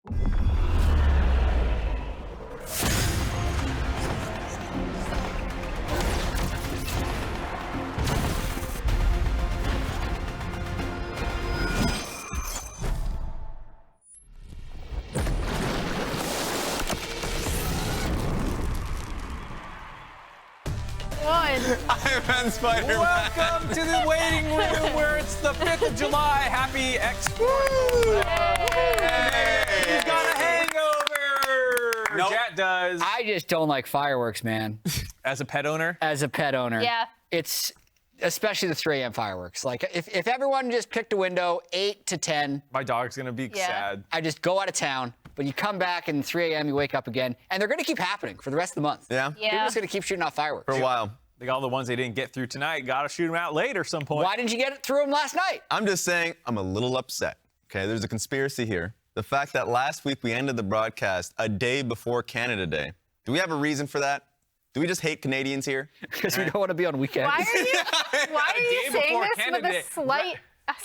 I'm Spider-Man. Welcome to the waiting room where it's the 5th of July. Happy X4. Hey. He's got a hangover. Nope. Jet does. I just don't like fireworks, man. As a pet owner? As a pet owner. Yeah. It's especially the 3 a.m. fireworks. Like, if everyone just picked a window, 8 to 10, My dog's going to be sad. I just go out of town. But you come back and 3 a.m. you wake up again, and they're going to keep happening for the rest of the month. Yeah? Yeah. They're just going to keep shooting off fireworks. For a while. Like all the ones they didn't get through tonight, got to shoot them out later some point. Why didn't you get it through them last night? I'm just saying I'm a little upset. Okay, there's a conspiracy here. The fact that last week we ended the broadcast a day before Canada Day. Do we have a reason for that? Do we just hate Canadians here? Because we don't want to be on weekends. Why are you day saying before this Canada with Day. a slight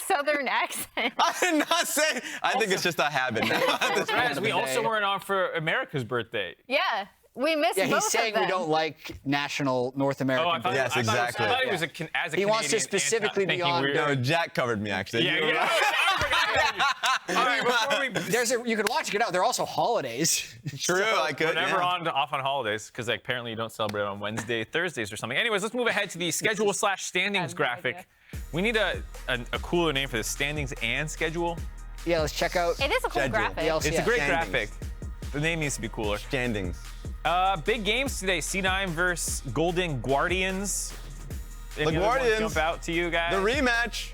southern accent? I did not say. I think it's just a habit now. Guys, we also weren't on for America's birthday. Yeah, we missed Yeah, both he's saying of them. we don't like national North American. Oh, I thought, Yes, I thought exactly. I thought he was as a Canadian. He wants to specifically be thinking on- we were- No, Jack covered me, actually. Yeah, You were yeah. right. All right, before we... You can watch it out. There are also holidays. True, I could. We're never yeah. off on holidays because like, apparently you don't celebrate on Wednesday, Thursdays or something. Anyways, let's move ahead to the schedule/standings no graphic. We need a cooler name for this, standings and schedule. Yeah, let's check out. It is a cool Schedule. graphic. The LCS. It's a great Standings. graphic. The name needs to be cooler. Standings. Big games today. C9 versus Golden Guardians. Any The other ones Guardians. jump out to you guys? The rematch.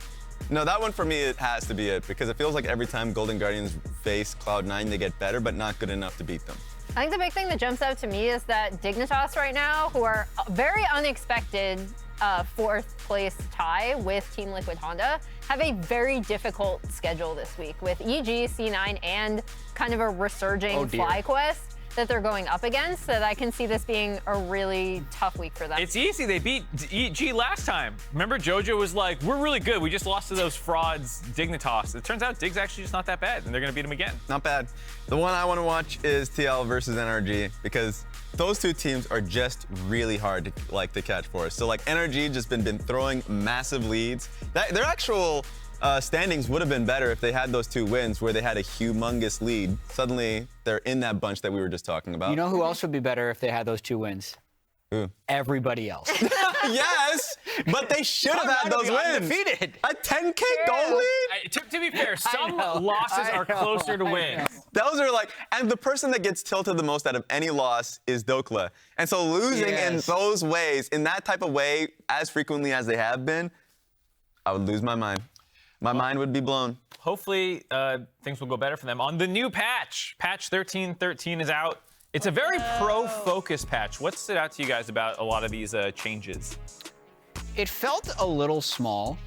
No, that one for me, it has to be it because it feels like every time Golden Guardians face Cloud9, they get better, but not good enough to beat them. I think the big thing that jumps out to me is that Dignitas right now, who are very unexpected 4th place tie with Team Liquid Honda, have a very difficult schedule this week with EG, C9, and kind of a resurging FlyQuest that they're going up against, that I can see this being a really tough week for them. It's easy. They beat EG last time. Remember, JoJo was like, we're really good. We just lost to those frauds, Dignitas. It turns out Dig's actually just not that bad, and they're going to beat him again. Not bad. The one I want to watch is TL versus NRG because those two teams are just really hard to catch for us. So like NRG just been throwing massive leads. Their actual standings would have been better if they had those 2 wins where they had a humongous lead. Suddenly they're in that bunch that we were just talking about. You know who else would be better if they had those 2 wins? Who? Everybody else. Yes, but they should have had those wins. Undefeated. A 10K goal lead? To be fair, some know, losses I are know, closer to I wins. Those are like, and the person that gets tilted the most out of any loss is Dokla. And so losing in Yes. those ways, in that type of way, as frequently as they have been, I would lose my mind. My mind would be blown. Hopefully, things will go better for them. On the new patch 13.13 is out. It's a very pro-focused patch. What stood out to you guys about a lot of these changes? It felt a little small,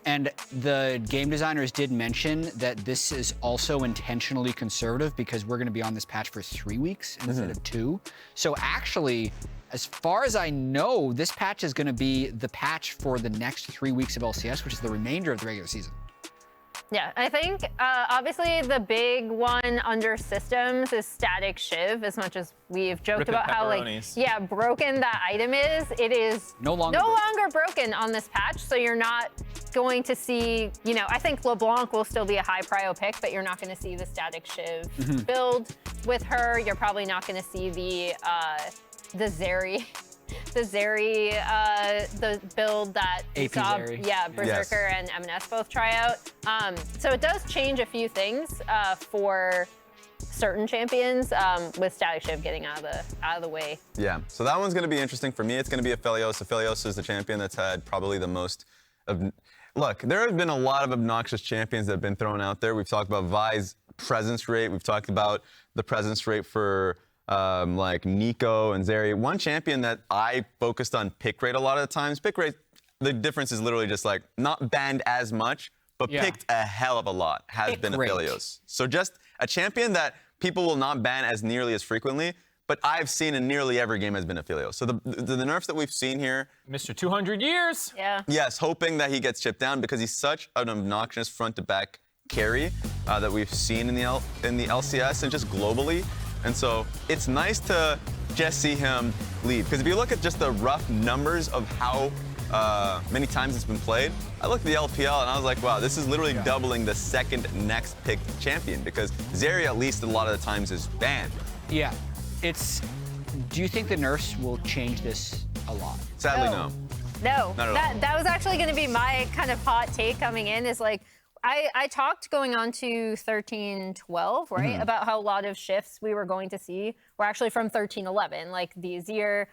and the game designers did mention that this is also intentionally conservative because we're going to be on this patch for 3 weeks instead of 2. So actually, as far as I know, this patch is going to be the patch for the next 3 weeks of LCS, which is the remainder of the regular season. Yeah, I think obviously the big one under systems is static shiv. As much as we've joked Ripping about how pepperonis. broken that item is, it is No longer broken on this patch. So you're not going to see, I think LeBlanc will still be a high prio pick, but you're not going to see the static shiv build with her. You're probably not going to see the Zeri. The Zeri, the build that AP saw, Zeri. Berserker and M&S both try out. So it does change a few things for certain champions with Static Shiv getting out of the way. Yeah, so that one's going to be interesting for me. It's going to be Aphelios. Aphelios is the champion that's had probably the most Look, there have been a lot of obnoxious champions that have been thrown out there. We've talked about Vi's presence rate. We've talked about the presence rate for like Nico and Zeri. One champion that I focused on pick rate a lot of the times. Pick rate, the difference is literally just like not banned as much, but picked a hell of a lot has been Aphelios. So just a champion that people will not ban as nearly as frequently, but I've seen in nearly every game has been Aphelios. So the nerfs that we've seen here. Mr. 200 years. Yeah. Yes, hoping that he gets chipped down because he's such an obnoxious front to back carry that we've seen in the LCS and just globally. And so it's nice to just see him lead. Because if you look at just the rough numbers of how many times it's been played, I looked at the LPL and I was like, wow, this is literally doubling the second next picked champion, because Zeri at least a lot of the times is banned. Yeah. Do you think the nerfs will change this a lot? Sadly, no. No, Not at all. that was actually going to be my kind of hot take coming in, is like, I talked going on to 13-12, right, about how a lot of shifts we were going to see were actually from 13-11, like the Azir,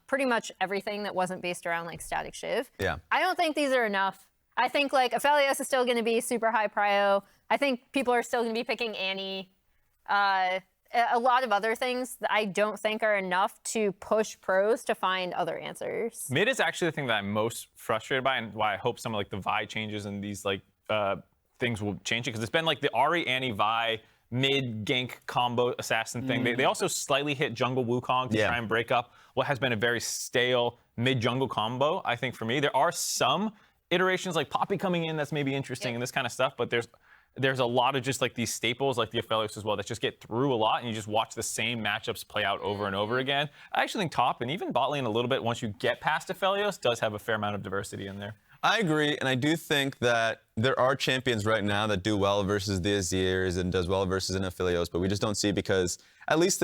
pretty much everything that wasn't based around like static Shiv. Yeah. I don't think these are enough. I think like Aphelios is still going to be super high prio. I think people are still going to be picking Annie. A lot of other things that I don't think are enough to push pros to find other answers. Mid is actually the thing that I'm most frustrated by, and why I hope some of like the Vi changes and these like things will change it, because it's been like the Ahri, Annie, Vi mid gank combo assassin thing. They also slightly hit jungle Wukong to try and break up what has been a very stale mid jungle combo. I think for me, there are some iterations like Poppy coming in that's maybe interesting and this kind of stuff, but there's a lot of just like these staples like the Aphelios as well that just get through a lot, and you just watch the same matchups play out over and over again. I actually think top and even bot lane a little bit, once you get past Aphelios, does have a fair amount of diversity in there. I agree, and I do think that there are champions right now that do well versus the Azirs and does well versus an Aphelios, but we just don't see, because at least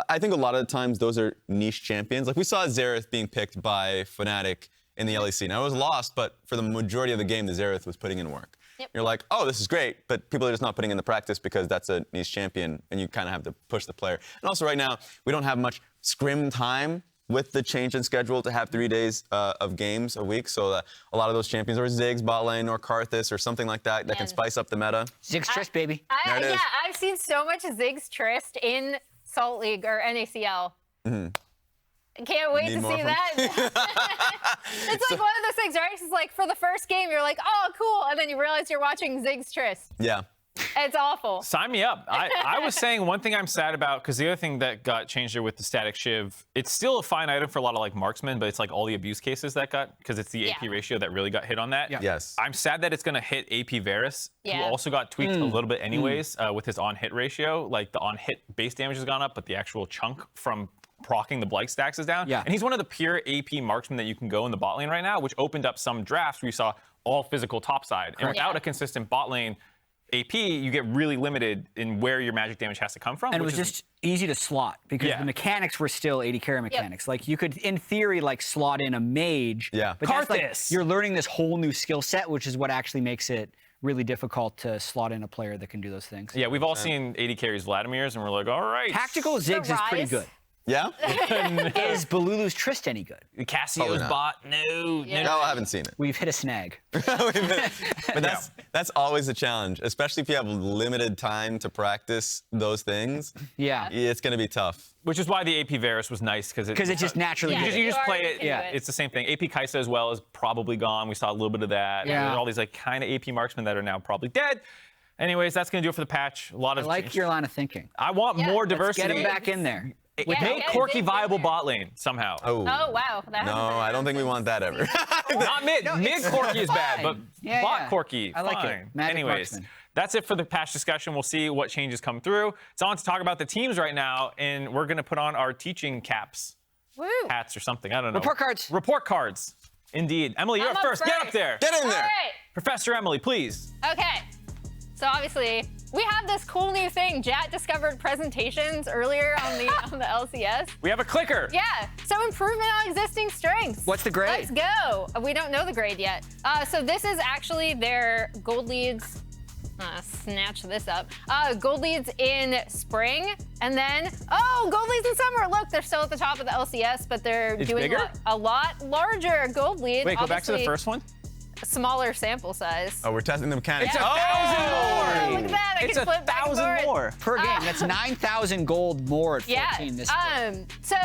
I think a lot of the times those are niche champions. Like we saw Xerath being picked by Fnatic in the LEC. Now it was lost, but for the majority of the game, the Xerath was putting in work. Yep. You're like, oh, this is great, but people are just not putting in the practice because that's a niche champion, and you kind of have to push the player. And also right now, we don't have much scrim time with the change in schedule to have 3 days of games a week, so a lot of those champions are Ziggs, bot lane, or Karthus, or something like that that can spice up the meta. Ziggs Trist, baby. There it is. Yeah, I've seen so much Ziggs Trist in Salt League or NACL. I can't wait to see that. It's like one of those things, right? It's like for the first game, you're like, oh, cool. And then you realize you're watching Ziggs Trist. Yeah. It's awful. Sign me up. I was saying one thing I'm sad about, because the other thing that got changed here with the static Shiv, it's still a fine item for a lot of like marksmen, but it's like all the abuse cases that got, because it's the AP ratio that really got hit on that. Yeah. Yes. I'm sad that it's going to hit AP Varus, who Yeah. also got tweaked a little bit anyways with his on-hit ratio. Like the on-hit base damage has gone up, but the actual chunk from proccing the blight stacks is down. Yeah. And he's one of the pure AP marksmen that you can go in the bot lane right now, which opened up some drafts where you saw all physical top side. And without a consistent bot lane AP, you get really limited in where your magic damage has to come from. And it was just easy to slot, because the mechanics were still AD carry mechanics. Like you could, in theory, like slot in a mage. Yeah. But that's like, Karthus. you're learning this whole new skill set, which is what actually makes it really difficult to slot in a player that can do those things. Yeah, we've all seen AD carries Vladimir's, and we're like, all right. Tactical Ziggs is pretty Rise. good. Yeah? Is Bolulu's Trist any good? Cassio's not. bot, no. No, I haven't seen it. We've hit a snag. But that's always a challenge, especially if you have limited time to practice those things. Yeah. It's going to be tough. Which is why the AP Varus was nice, because Because it just naturally Yeah. did you it. just play it. already can do it. It's the same thing. AP Kaisa as well is probably gone. We saw a little bit of that. Yeah. There's all these like kind of AP marksmen that are now probably dead. Anyways, that's going to do it for the patch. A lot I of like your line of thinking. I want more Let's diversity. get him back in there. Make get Corki Ziggs in viable there. bot lane somehow. Oh, wow. That No, I don't think we want that ever. Not mid. Mid Corki is bad, but Yeah, bot yeah. Corki, I like it. fine. Magic Anyways, marksman. that's it for the patch discussion. We'll see what changes come through. It's on to talk about the teams right now, and we're going to put on our teaching caps, Woo. hats or something. I don't know. Report cards. Report cards. Indeed. Emily, you're I'm up up first. Get up first. there. Get in All there. right. Professor Emily, please. Okay. So obviously, we have this cool new thing. Jat discovered presentations earlier on the LCS. We have a clicker. Yeah. So improvement on existing strengths. What's the grade? Let's go. We don't know the grade yet. So this is actually their gold leads. Snatch this up. Gold leads in spring, and then gold leads in summer. Look, they're still at the top of the LCS, but they're It's doing bigger? a lot larger gold lead. Wait, go back to the Obviously, first one. Smaller sample size. Oh, we're testing the mechanics. It's Oh! 1,000 more. Look at that. I It's can flip back and 1,000 forth. more. Per game. That's 9,000 gold more at 14 this split. So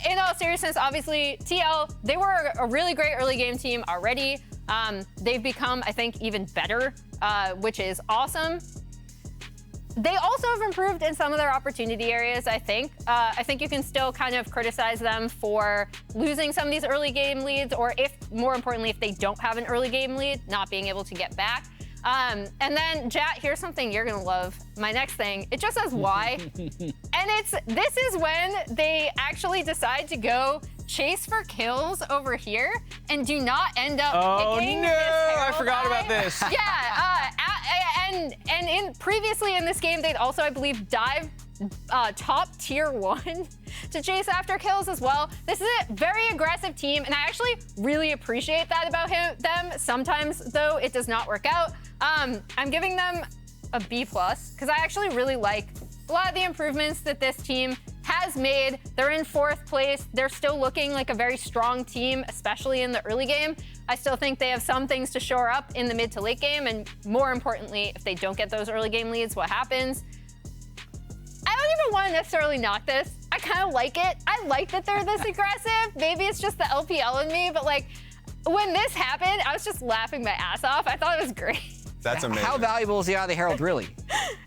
in all seriousness, obviously TL, they were a really great early game team already. They've become, I think, even better, which is awesome. They also have improved in some of their opportunity areas, I think. I think you can still kind of criticize them for losing some of these early game leads, or if, more importantly, if they don't have an early game lead, not being able to get back. And then, Jat, here's something you're gonna love. My next thing, it just says why. And this is when they actually decide to go chase for kills over here and do not end up picking this I Herald forgot guy. about this. Yeah, and previously in this game, they'd also, I believe, dive top tier 1 to chase after kills as well. This is a very aggressive team, and I actually really appreciate that about them. Sometimes, though, it does not work out. I'm giving them a B+, because I actually really like a lot of the improvements that this team has made. They're in 4th place. They're still looking like a very strong team, especially in the early game. I still think they have some things to shore up in the mid to late game, and more importantly, if they don't get those early game leads, what happens? I don't even want to necessarily knock this. I kind of like it. I like that they're this aggressive. Maybe it's just the LPL in me, but like when this happened, I was just laughing my ass off. I thought it was great. That's amazing. How valuable is the Eye of the Herald really?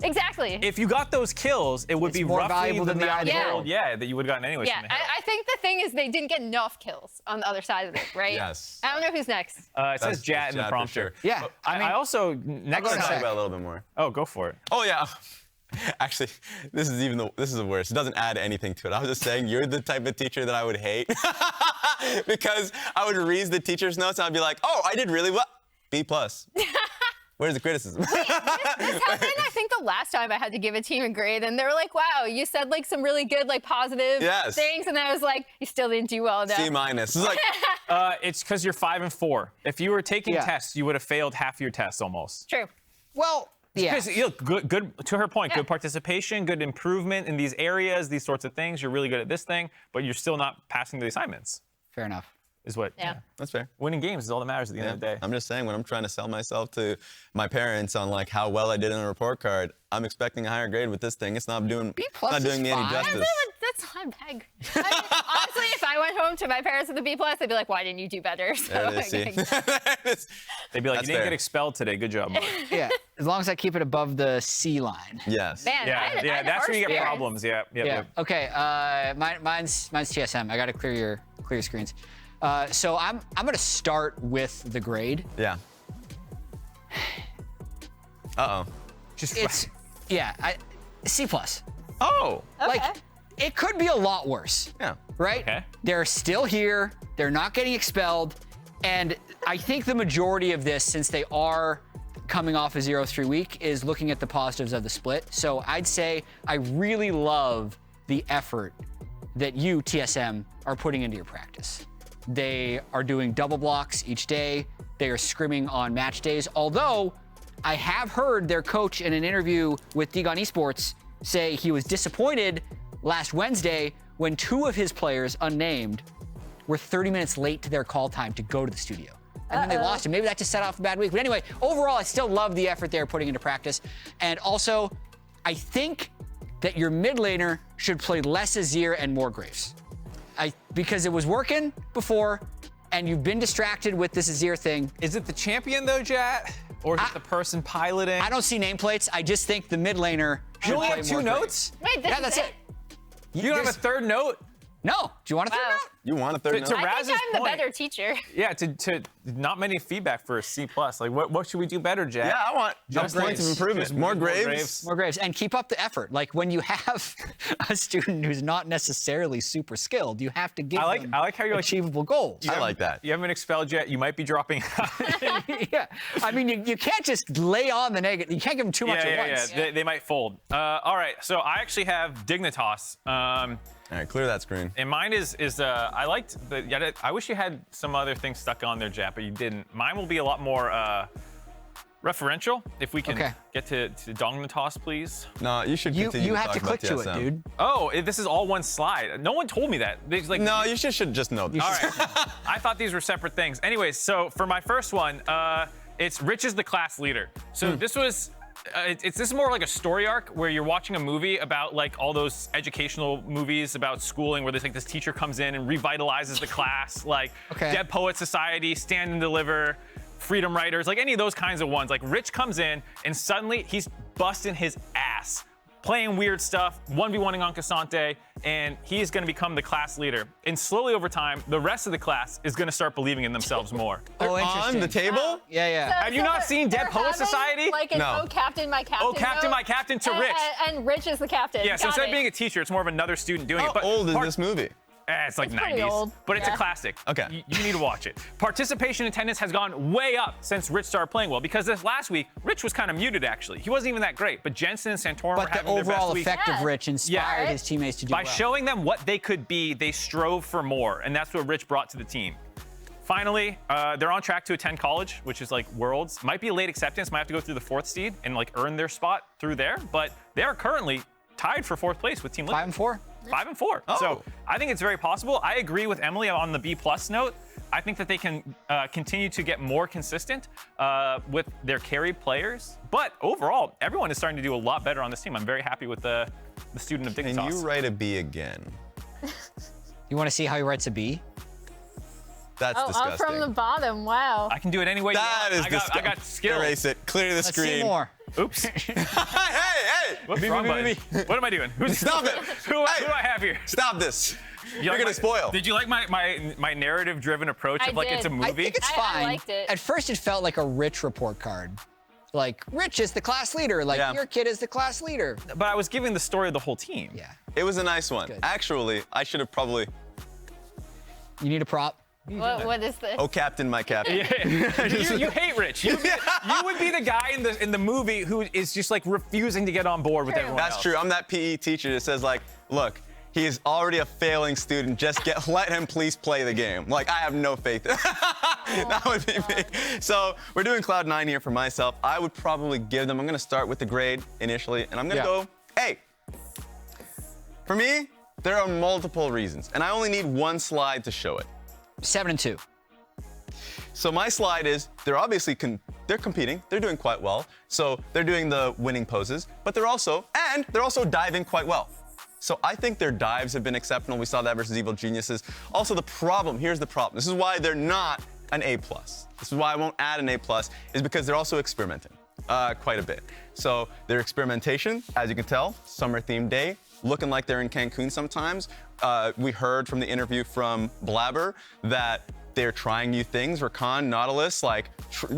Exactly. If you got those kills, it would It's be more roughly valuable than the Eye of the Herald, Herald. that you would have gotten anyways Yeah, from the Herald. I think the thing is they didn't get enough kills on the other side of it, right? Yes. I don't know who's next. It says Jat in the Jat for prompter. sure. Yeah, I also go next in a Talk sec. time. about it a little bit more. Oh, go for it. Oh yeah. Actually, this is the worst. It doesn't add anything to it. I was just saying you're the type of teacher that I would hate because I would read the teacher's notes and I'd be like, oh, I did really well. B+. Where's the criticism? This happened, I think, the last time I had to give a team a grade, and they were like, wow, you said like some really good, like positive Yes. things, and then I was like, you still didn't do well enough. C-. It's like, It's because you're 5 and 4. If you were taking Yeah. tests, you would have failed half your tests almost. True. Well, yeah. Because you know, good to her point, Yeah. good participation, good improvement in these areas, these sorts of things. You're really good at this thing, but you're still not passing the assignments. Fair enough. Is what? Yeah. that's fair. Winning games is all that matters at the end of the day. I'm just saying when I'm trying to sell myself to my parents on like how well I did on a report card, I'm expecting a higher grade with this thing. It's not doing plus is me any fine. justice. That's not bad. I mean, honestly, if I went home to my parents with a B+, they'd be like, why didn't you do better? So, There it is, see? They'd be like, That's you didn't fair. get expelled today. Good job, Mark. Yeah, as long as I keep it above the C line. Yes. Man, I had That's where you get harsh problems. Yeah. Okay. Mine's TSM. I got to clear your screens. So I'm gonna start with the grade. Yeah. Uh-oh. It's C+. Oh. Like it could be a lot worse. Yeah. Right? Okay. They're still here. They're not getting expelled. And I think the majority of this, since they are coming off a 0-3 week, is looking at the positives of the split. So I'd say I really love the effort that you, TSM, are putting into your practice. They are doing double blocks each day. They are scrimming on match days. Although I have heard their coach in an interview with Digon Esports say he was disappointed last Wednesday when 2 of his players, unnamed, were 30 minutes late to their call time to go to the studio. And then they lost him. Maybe that just set off a bad week. But anyway, overall, I still love the effort they're putting into practice. And also, I think that your mid laner should play less Azir and more Graves. Because it was working before, and you've been distracted with this Azir thing. Is it the champion though, Jat? Or is it the person piloting? I don't see nameplates. I just think the mid laner should You only play have 2 more notes? Wait, this Yeah, is that's it. You don't have a third note? No. Do you want a third Wow. note? You want a third To note? I Raz's think I'm the point. better teacher. Yeah, to not many feedback for a C+. Like, what should we do better, Jat? Yeah, I want Just points of Graves. improvement. Just More more Graves. Graves. More Graves. And keep up the effort. Like when you have a student who's not necessarily super skilled, you have to give I them like how you're like, achievable goals. I like that. you haven't been expelled yet. You might be dropping out. Yeah. I mean, you can't just lay on the negative. You can't give them too much at once. They might fold. All right, so I actually have Dignitas. All right, clear that screen. And mine is I liked the. I wish you had some other things stuck on there, Jat, but you didn't. Mine will be a lot more referential. If we can get to Dignitas, please. No, you should continue You have to talk about click to it, TSM. dude. Oh, this is all one slide. No one told me that. Like, No, you should just know this. All right. I thought these were separate things. Anyways, so for my first one, it's Rich is the class leader. So this was. This is more like a story arc where you're watching a movie about like all those educational movies about schooling where there's like this teacher comes in and revitalizes the class, like Dead Poet Society, Stand and Deliver, Freedom Writers, like any of those kinds of ones. Like Rich comes in and suddenly he's busting his ass playing weird stuff, 1v1ing on Cassante, and he is going to become the class leader. And slowly over time, the rest of the class is going to start believing in themselves more. Oh, interesting. On the table? Yeah, yeah. Have you not seen Dead Poet Society? Like an No. Oh Captain, My Captain. Oh, Captain, mode. My Captain to Rich. And Rich is the captain. Yeah, so Got instead of it. being a teacher, it's more of another student doing How it. But old is this movie? It's like pretty 90s, old, but it's a yeah. classic. Okay. You need to watch it. Participation attendance has gone way up since Rich started playing well, because this last week, Rich was kind of muted, actually. He wasn't even that great, but Jensen and Santorum were But the having their best overall week. effect of Yeah. Rich inspired Yeah. his teammates to do By well. showing them what they could be, they strove for more, and that's what Rich brought to the team. Finally, they're on track to attend college, which is like Worlds. Might be a late acceptance, might have to go through the 4th seed and like earn their spot through there, but they are currently tied for 4th place with Team Liquid. 5 and 4. 5 and 4. Oh. So I think it's very possible. I agree with Emily on the B+ note. I think that they can continue to get more consistent with their carry players. But overall, everyone is starting to do a lot better on this team. I'm very happy with the student of Dignitas. Can you write a B again? You want to see how he writes a B? That's Oh, disgusting. up from the bottom. Wow. I can do it any way That you is want. disgusting. I got skills. Erase it. Clear the Let's screen. see more. Oops. hey! Whoops, wrong button. What am I doing? Stop it! Who do I have here? Stop this. You're like gonna my- spoil. Did you like my narrative-driven approach I of like it's a did. movie? I think it's I fine. liked it. At first, it felt like a Rich report card. Like, Rich is the class leader. Like, Yeah. your kid is the class leader. But I was giving the story of the whole team. Yeah. It was a nice one. Good. Actually, I should have probably. You need a prop? What is this? Oh, Captain, my Captain. you hate Rich. You would be the guy in the movie who is just like refusing to get on board with True. everyone That's else. true. I'm that PE teacher that says like, look, he is already a failing student. Just let him please play the game. Like, I have no faith. That would be me. So we're doing Cloud9 here for myself. I would probably give them. I'm gonna start with the grade initially, and I'm gonna go A. For me, there are multiple reasons, and I only need one slide to show it. 7 and 2. So my slide is, they're obviously they're competing, they're doing quite well. So they're doing the winning poses, but they're also diving quite well. So I think their dives have been exceptional. We saw that versus Evil Geniuses. Also here's the problem. This is why they're not an A+. This is why I won't add an A+, is because they're also experimenting quite a bit. So their experimentation, as you can tell, summer themed day, looking like they're in Cancun sometimes. We heard from the interview from Blabber that they're trying new things. Rakan, Nautilus, like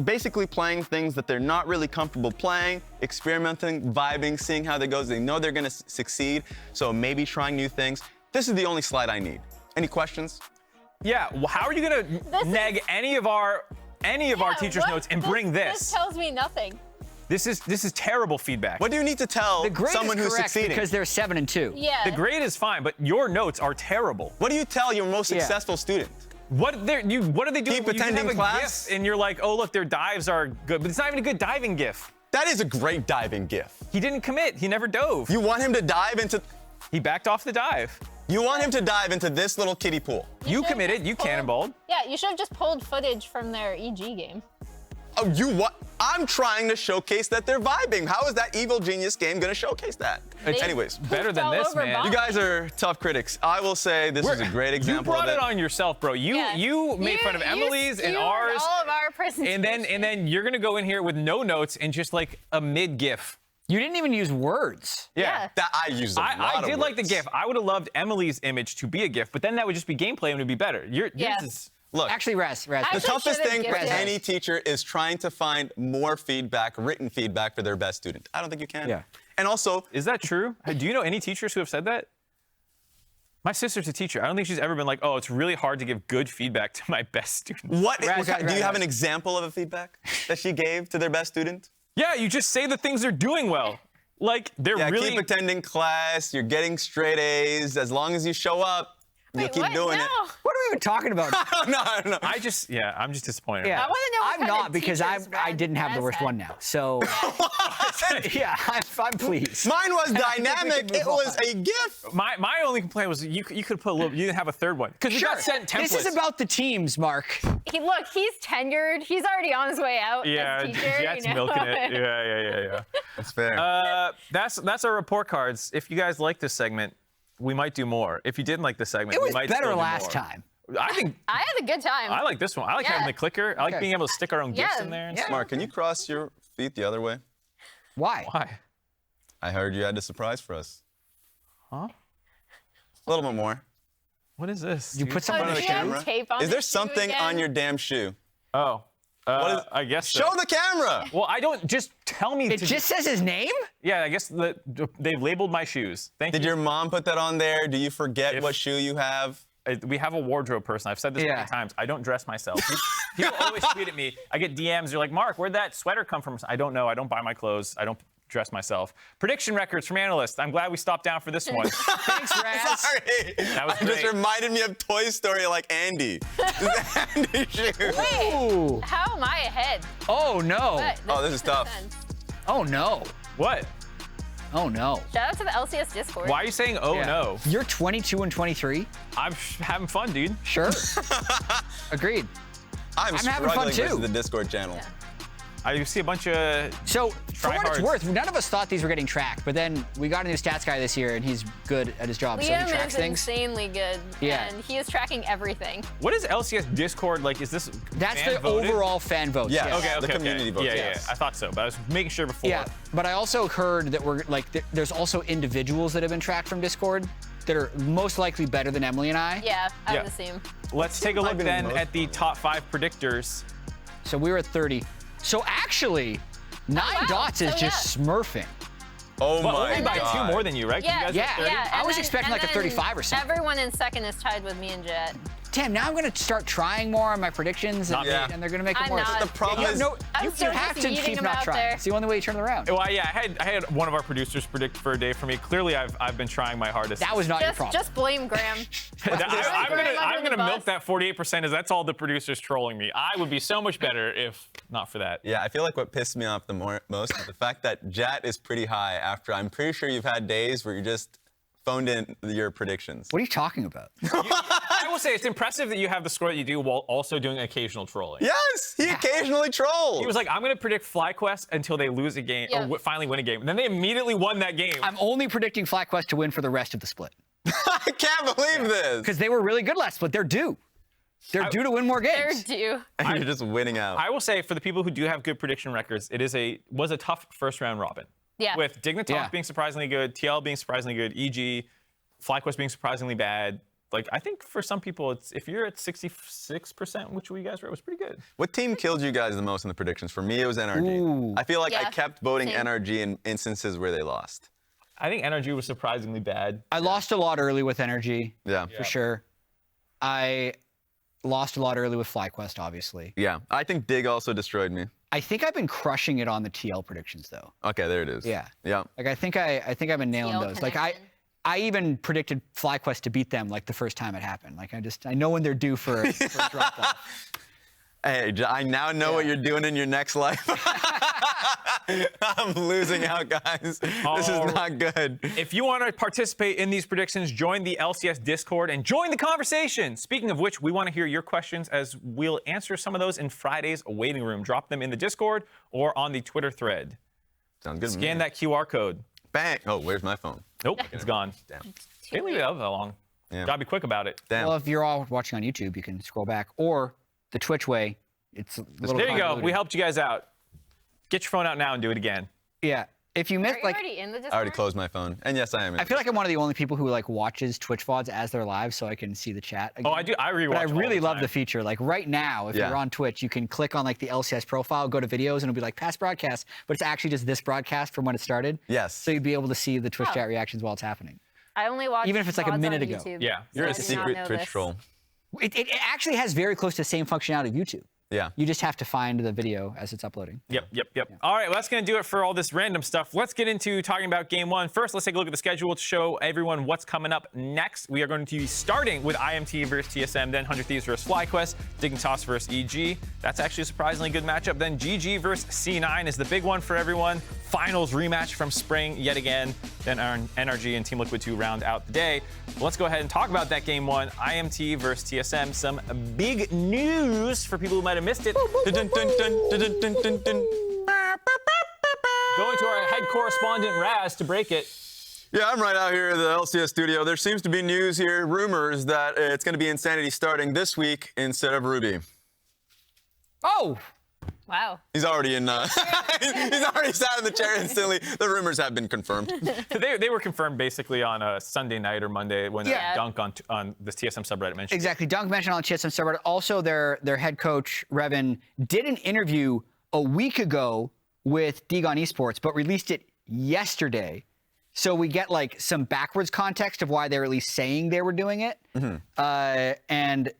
basically playing things that they're not really comfortable playing, experimenting, vibing, seeing how that goes. They know they're gonna succeed, so maybe trying new things. This is the only slide I need. Any questions? Yeah. Well, how are you gonna neg any of our teachers' what? notes and bring This this? tells me nothing. This is terrible feedback. What do you need to tell The grade someone is who's correct succeeding? because they're 7 and 2. Yeah. The grade is fine, but your notes are terrible. What do you tell your most Yeah. successful student? What are they doing? Keep You attending have a class? GIF and you're like, oh look, their dives are good, but it's not even a good diving GIF. That is a great diving gif. He didn't commit. He never dove. You want him to dive into He backed off the dive. this little kiddie pool. You should've committed. just You pulled- cannonballed. Yeah, you should have just pulled footage from their EG game. Oh, you what? I'm trying to showcase that they're vibing. How is that Evil Genius game gonna showcase that? They Anyways, Better than all this, over man. Bob. you guys are tough critics. I will say this is a great You example brought of it on yourself, bro. You made fun of Emily's and skewed ours, all of our presentations. and then you're gonna go in here with no notes and just like a mid GIF. You didn't even use words. Yeah. That I used a lot I of did like the words. GIF. I would have loved Emily's image to be a GIF, but then that would just be gameplay and it would be better. Yours Yeah. is. Look, Actually, Raz. the Actually, toughest should've thing for gifted it. any teacher is trying to find more feedback, written feedback for their best student. I don't think you can. Yeah. And also, Is that true? Do you know any teachers who have said that? My sister's a teacher. I don't think she's ever been like, oh, it's really hard to give good feedback to my best student. do you Raz, have an Raz. example of a feedback that she gave to their best student? Yeah, you just say the things they're doing well. Like, they're Yeah, really. keep attending class. You're getting straight A's. As long as you show up, you'll Wait, keep what? doing it. No. What are we even talking about? No, no. I'm just disappointed. Yeah. I wanna know what I'm kind not of because teachers I Raz- didn't have the Raz worst had. one now. So yeah, I'm pleased. Mine was And I think we can dynamic. move It was on. a GIF. My only complaint was you could put a little. You didn't have a third one because we got sent templates. This is about the teams, Mark. Look, he's tenured. He's already on his way out. Yeah, as a teacher, Jet's you know? milking it. Yeah. That's fair. That's our report cards. If you guys like this segment, we might do more. If you didn't like this segment, It we was might better still do last more. time. I think I had a good time. I like this one. I like Yeah. having the clicker. I like Okay. being able to stick our own gifts Yeah. in there. And Yeah. stuff. Mark, can you cross your feet the other way? Why? Why? I heard you had a surprise for us. Huh? A little bit more. What is this? You dude? put something Oh, on do the you have camera. tape on Is the there shoe something again? on your damn shoe? Oh. What is- I guess so. Show the camera. Well, I don't. Just tell me. It just says his name? Yeah, I guess they've labeled my shoes. Thank Did you. your mom put that on there? Do you forget If- what shoe you have? We have a wardrobe person. I've said this many times. I don't dress myself. People always tweet at me. I get DMs. They're like, Mark, where'd that sweater come from? I don't know. I don't buy my clothes. I don't dress myself. Prediction records from analysts. I'm glad we stopped down for this one. Thanks, Raz. Sorry. That was It just great. reminded me of Toy Story like Andy. Andy shoe. Wait, Ooh. how am I ahead? Oh, no. What? Oh, this is makes no tough. sense. Oh, no. What? Oh, no. Shout out to the LCS Discord. Why are you saying, oh, Yeah. no? You're 22 and 23? I'm having fun, dude. Sure. Agreed. I'm having fun, struggling too. versus the Discord channel. I see a bunch of. So, for what it's Tryhards. worth, none of us thought these were getting tracked, but then we got a new stats guy this year, and he's good at his job, so Liam he tracks is things. insanely good. Yeah. And he is tracking everything. What is LCS Discord like? Is this That's fan the voted? overall fan votes. Yeah. yes. Okay, okay, The community okay. votes, Yeah, yes. yeah. I thought so, but I was making sure before. Yeah, but I also heard that we're like, there's also individuals that have been tracked from Discord that are most likely better than Emily and I. Yeah, I Yeah. would assume. Let's take a might look be the then most at the fun. top 5 predictors. So we were at 30. So actually, 9 wow. dots is So, just smurfing. Oh Well, my only by God. 2 more than you, right? Yeah, You guys are Yeah. 30? I and was then- expecting and like a then 35 or something. Everyone in second is tied with me and Jet. Damn, now I'm gonna start trying more on my predictions, and, Not me. and they're gonna make it I'm worse. not. The problem You is, have, I'm you still have just to yeeting keep them not out trying. there. It's the only way you turn it around. Well, yeah, I had one of our producers predict for a day for me. Clearly, I've been trying my hardest. That was not your problem. Just blame Graham. I'm Graham gonna under the milk bus. that 48% as that's all the producers trolling me. I would be so much better if not for that. yeah, I feel like what pissed me off the most is the fact that Jat is pretty high after I'm pretty sure you've had days where you just phoned in your predictions. What are you talking about? I will say it's impressive that you have the score that you do while also doing occasional trolling. Yes, he occasionally trolls. He was like, I'm going to predict FlyQuest until they lose a game Yeah. or finally win a game. And then they immediately won that game. I'm only predicting FlyQuest to win for the rest of the split. I can't believe this. Because they were really good last split. They're due. They're due to win more They're games. due. And you're just winning out. I will say for the people who do have good prediction records, it was a tough first round robin. Yeah. With Dignitas Yeah. being surprisingly good, TL being surprisingly good, EG, FlyQuest being surprisingly bad. Like, I think for some people, if you're at 66%, which you guys were, it was pretty good. What team killed you guys the most in the predictions? For me, it was NRG. Ooh. I feel like I Yeah, kept voting same. NRG in instances where they lost. I think Energy was surprisingly bad. I lost a lot early with Energy, Yeah. for sure. I lost a lot early with FlyQuest, obviously. Yeah. I think Dig also destroyed me. I think I've been crushing it on the TL predictions, though. Okay, there it is. Yeah. Yeah. Like I think I've been nailing TL those. Like connection. I even predicted FlyQuest to beat them like the first time it happened. Like I know when they're due for a drop off. Hey, I now know what you're doing in your next life. I'm losing out, guys. This is not good. If you want to participate in these predictions, join the LCS Discord and join the conversation. Speaking of which, we want to hear your questions as we'll answer some of those in Friday's waiting room. Drop them in the Discord or on the Twitter thread. Sounds good. to Scan me. that QR code. Bang. Oh, where's my phone? Nope, it's gone. Damn. Can't leave it out that long. Yeah. Gotta be quick about it. Damn. Well, if you're all watching on YouTube, you can scroll back, or the Twitch way. It's a little There you go. convoluted. We helped you guys out. Get your phone out now and do it again. Yeah. If you Are missed you like. already in the Discord? I already closed my phone. And yes, I am. I feel like I'm one of the only people who like watches Twitch VODs as they're live, so I can see the chat. Again. Oh, I do. I rewatch. But I all really love time. the feature. Like right now, if Yeah. you're on Twitch, you can click on like the LCS profile, go to videos, and it'll be like past broadcast, but it's actually just this broadcast from when it started. Yes. So you'd be able to see the Twitch Oh. chat reactions while it's happening. I only watch Even if it's like a VODs minute on ago. YouTube, Yeah. You're so a I did not secret know Twitch this. troll. It actually has very close to the same functionality of YouTube. Yeah. You just have to find the video as it's uploading. Yep. All right, well, that's going to do it for all this random stuff. Let's get into talking about game one. First, let's take a look at the schedule to show everyone what's coming up next. We are going to be starting with IMT versus TSM, then 100 Thieves versus FlyQuest, Dignitas versus EG. That's actually a surprisingly good matchup. Then GG versus C9 is the big one for everyone. Finals rematch from spring yet again. Then our NRG and Team Liquid 2 round out the day. Let's go ahead and talk about that game one. IMT versus TSM. Some big news for people who might have missed it. Dun, dun, dun, dun, dun, dun, dun, dun. Going to our head correspondent Raz to break it. Yeah, I'm right out here at the LCS studio. There seems to be news here, rumors that it's going to be Insanity starting this week instead of Ruby. Oh, Wow. He's already in. He's already sat in the chair instantly. The rumors have been confirmed. They were confirmed basically on a Sunday night or Monday when Dunk on the TSM subreddit mentioned. Exactly. Dunk mentioned on TSM subreddit. Also, their head coach Revan did an interview a week ago with Digon Esports, but released it yesterday. So we get like some backwards context of why they're at least saying they were doing it. And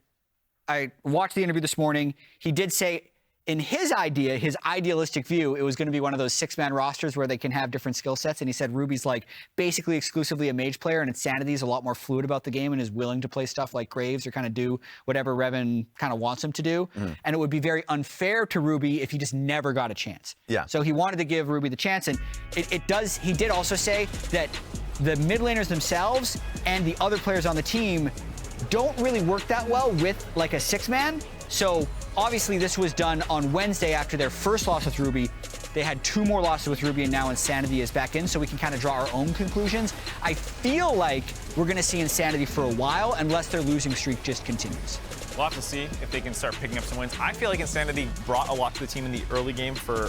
I watched the interview this morning. He did say, in his idea, his idealistic view, it was going to be one of those 6-man rosters where they can have different skill sets. And he said Ruby's like basically exclusively a mage player, and Insanity is a lot more fluid about the game and is willing to play stuff like Graves or kind of do whatever Revan kind of wants him to do. And it would be very unfair to Ruby if he just never got a chance. Yeah. So he wanted to give Ruby the chance, and he did also say that the mid laners themselves and the other players on the team don't really work that well with like a 6-man. So obviously this was done on Wednesday after their first loss with Ruby. They had 2 more losses with Ruby, and now Insanity is back in, so we can kind of draw our own conclusions. I feel like we're going to see Insanity for a while unless their losing streak just continues. We'll have to see if they can start picking up some wins. I feel like Insanity brought a lot to the team in the early game for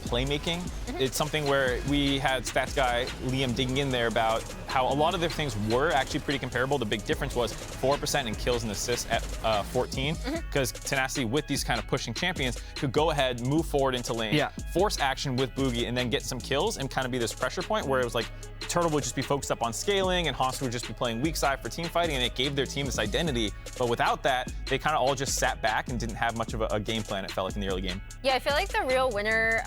playmaking. It's something where we had stats guy Liam digging in there about how a lot of their things were actually pretty comparable. The big difference was 4% in kills and assists at 14, because Tenacity with these kind of pushing champions could go ahead, move forward into lane, force action with Bugi, and then get some kills and kind of be this pressure point where it was like Turtle would just be focused up on scaling and Hauntzer would just be playing weak side for team fighting, and it gave their team this identity. But without that, they kind of all just sat back and didn't have much of a game plan, it felt like, in the early game. Yeah, I feel like the real winner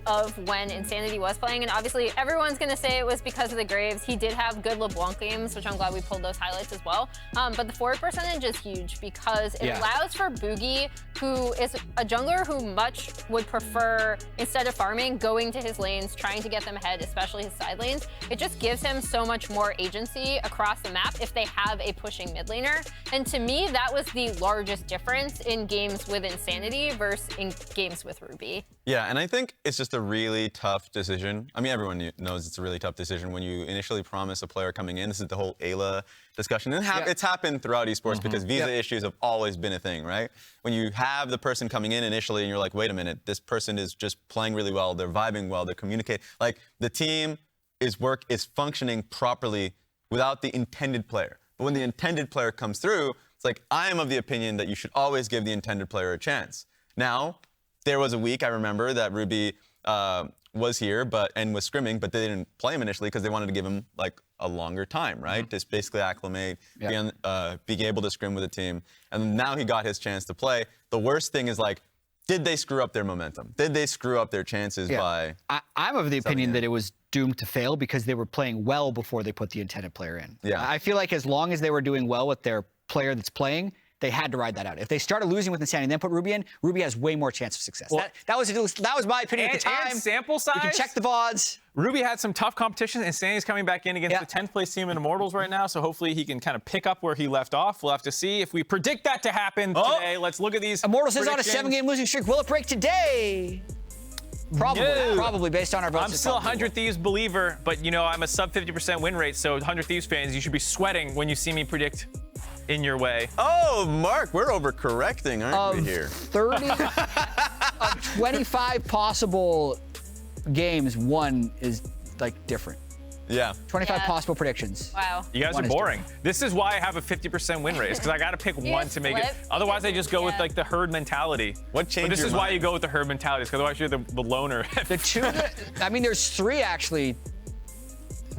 of when Insanity was playing, and obviously everyone's going to say it was because of the Graves. He did have good LeBlanc games, which I'm glad we pulled those highlights as well. But the forward percentage is huge because it allows for Bugi, who is a jungler who much would prefer, instead of farming, going to his lanes, trying to get them ahead, especially his side lanes. It just gives him so much more agency across the map if they have a pushing mid laner. And to me, that was the largest difference in games with Insanity versus in games with Ruby. Yeah, and I think it's just a really tough decision. I mean, everyone knows it's a really tough decision when you initially promise a player coming in. This is the whole Ayla discussion. And it's happened throughout esports because visa issues have always been a thing, right? When you have the person coming in initially and you're like, wait a minute, this person is just playing really well, they're vibing well, they're communicating. Like, the team is functioning properly without the intended player. But when the intended player comes through, it's like, I am of the opinion that you should always give the intended player a chance. Now, there was a week, I remember, that Ruby was here and was scrimming, but they didn't play him initially because they wanted to give him like a longer time, right? Just basically acclimate, be able to scrim with the team. And now he got his chance to play. The worst thing is, like, did they screw up their momentum? Did they screw up their chances by... I'm of the opinion that it was doomed to fail because they were playing well before they put the intended player in. Yeah. I feel like as long as they were doing well with their player that's playing, they had to ride that out. If they started losing with Insanity and then put Ruby in, Ruby has way more chance of success. Well, that was my opinion at the time. And sample size. You can check the VoDs. Ruby had some tough competition, and Insanity's coming back in against the 10th place team in Immortals right now, so hopefully he can kind of pick up where he left off. We'll have to see if we predict that to happen today. Let's look at these Immortals is on a 7-game losing streak. Will it break today? Probably based on our votes. I'm still a 100 Thieves believer, but you know, I'm a sub 50% win rate, so 100 Thieves fans, you should be sweating when you see me predict in your way. Oh, Mark, we're overcorrecting, aren't we here? 25 possible games, one is like different. Yeah. 25 possible predictions. Wow. You guys are boring. This is why I have a 50% win rate, because I got to pick one to make it. Otherwise, I just go with like the herd mentality. What changed But this your is mind? why you go with the herd mentality, because otherwise you're the loner. The two, I mean, there's 3 actually.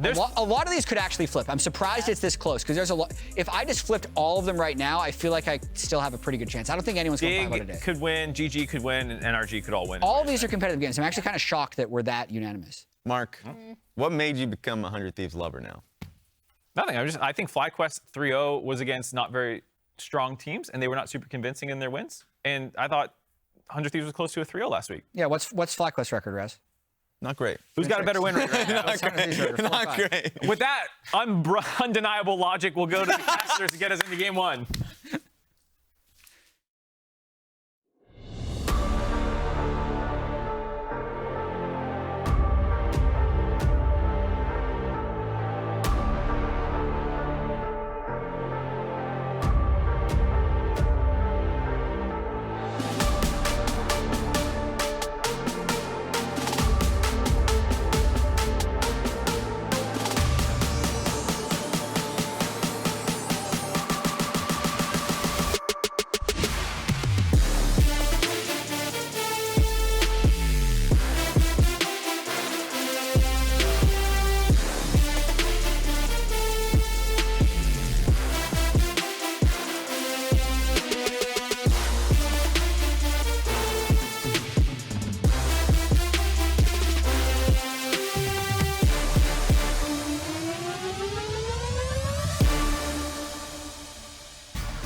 A lot of these could actually flip. I'm surprised it's this close, because there's a lot. If I just flipped all of them right now, I feel like I still have a pretty good chance. I don't think anyone's going to talk about it today. could win, GG could win, and NRG could all win. All of these are competitive games. I'm actually kind of shocked that we're that unanimous. Mark, what made you become a 100 Thieves lover now? Nothing. I think FlyQuest 3-0 was against not very strong teams, and they were not super convincing in their wins. And I thought 100 Thieves was close to a 3-0 last week. Yeah, what's FlyQuest record, Raz? Not great. Who's got a better win rate right now? Not great. With that undeniable logic, we'll go to the casters to get us into game 1.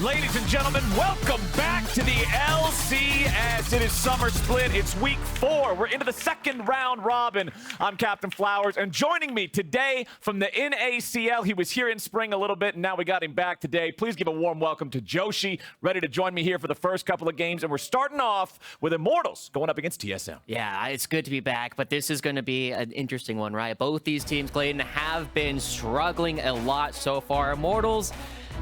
Ladies and gentlemen, welcome back to the LCS. It is Summer Split. It's week 4. We're into the second round robin. I'm Captainflowers, and joining me today from the NACL, he was here in spring a little bit, and now we got him back today. Please give a warm welcome to Joushi, ready to join me here for the first couple of games, and we're starting off with Immortals going up against TSM. Yeah, it's good to be back, but this is going to be an interesting one, right? Both these teams, Clayton, have been struggling a lot so far. Immortals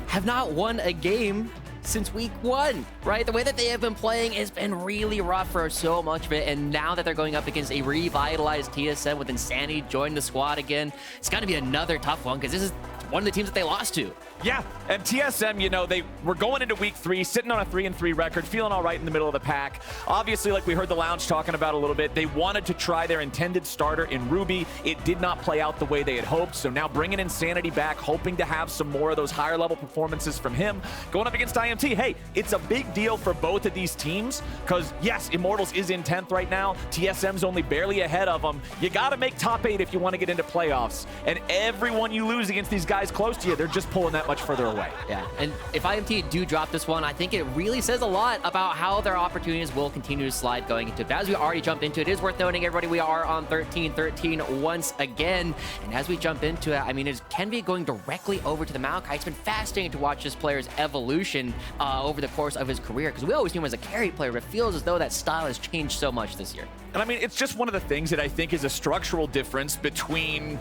have not won a game since week 1, right? The way that they have been playing has been really rough for so much of it, and now that they're going up against a revitalized TSM with Insanity joining the squad again, it's going to be another tough one because this is one of the teams that they lost to. Yeah, and TSM, you know, they were going into week 3, sitting on a 3-3 record, feeling all right in the middle of the pack. Obviously, like we heard the lounge talking about a little bit, they wanted to try their intended starter in Ruby. It did not play out the way they had hoped, so now bringing Insanity back, hoping to have some more of those higher level performances from him. Going up against IMT, hey, it's a big deal for both of these teams, because yes, Immortals is in 10th right now. TSM's only barely ahead of them. You got to make top 8 if you want to get into playoffs, and everyone you lose against these guys close to you, they're just pulling that much further away. Yeah, and if IMT do drop this one, I think it really says a lot about how their opportunities will continue to slide going into it. But as we already jumped into it, it is worth noting, everybody, we are on 13-13 once again. And as we jump into it, I mean, is Kenvi going directly over to the Maokai? It's been fascinating to watch this player's evolution over the course of his career, because we always knew him as a carry player, but it feels as though that style has changed so much this year. And I mean, it's just one of the things that I think is a structural difference between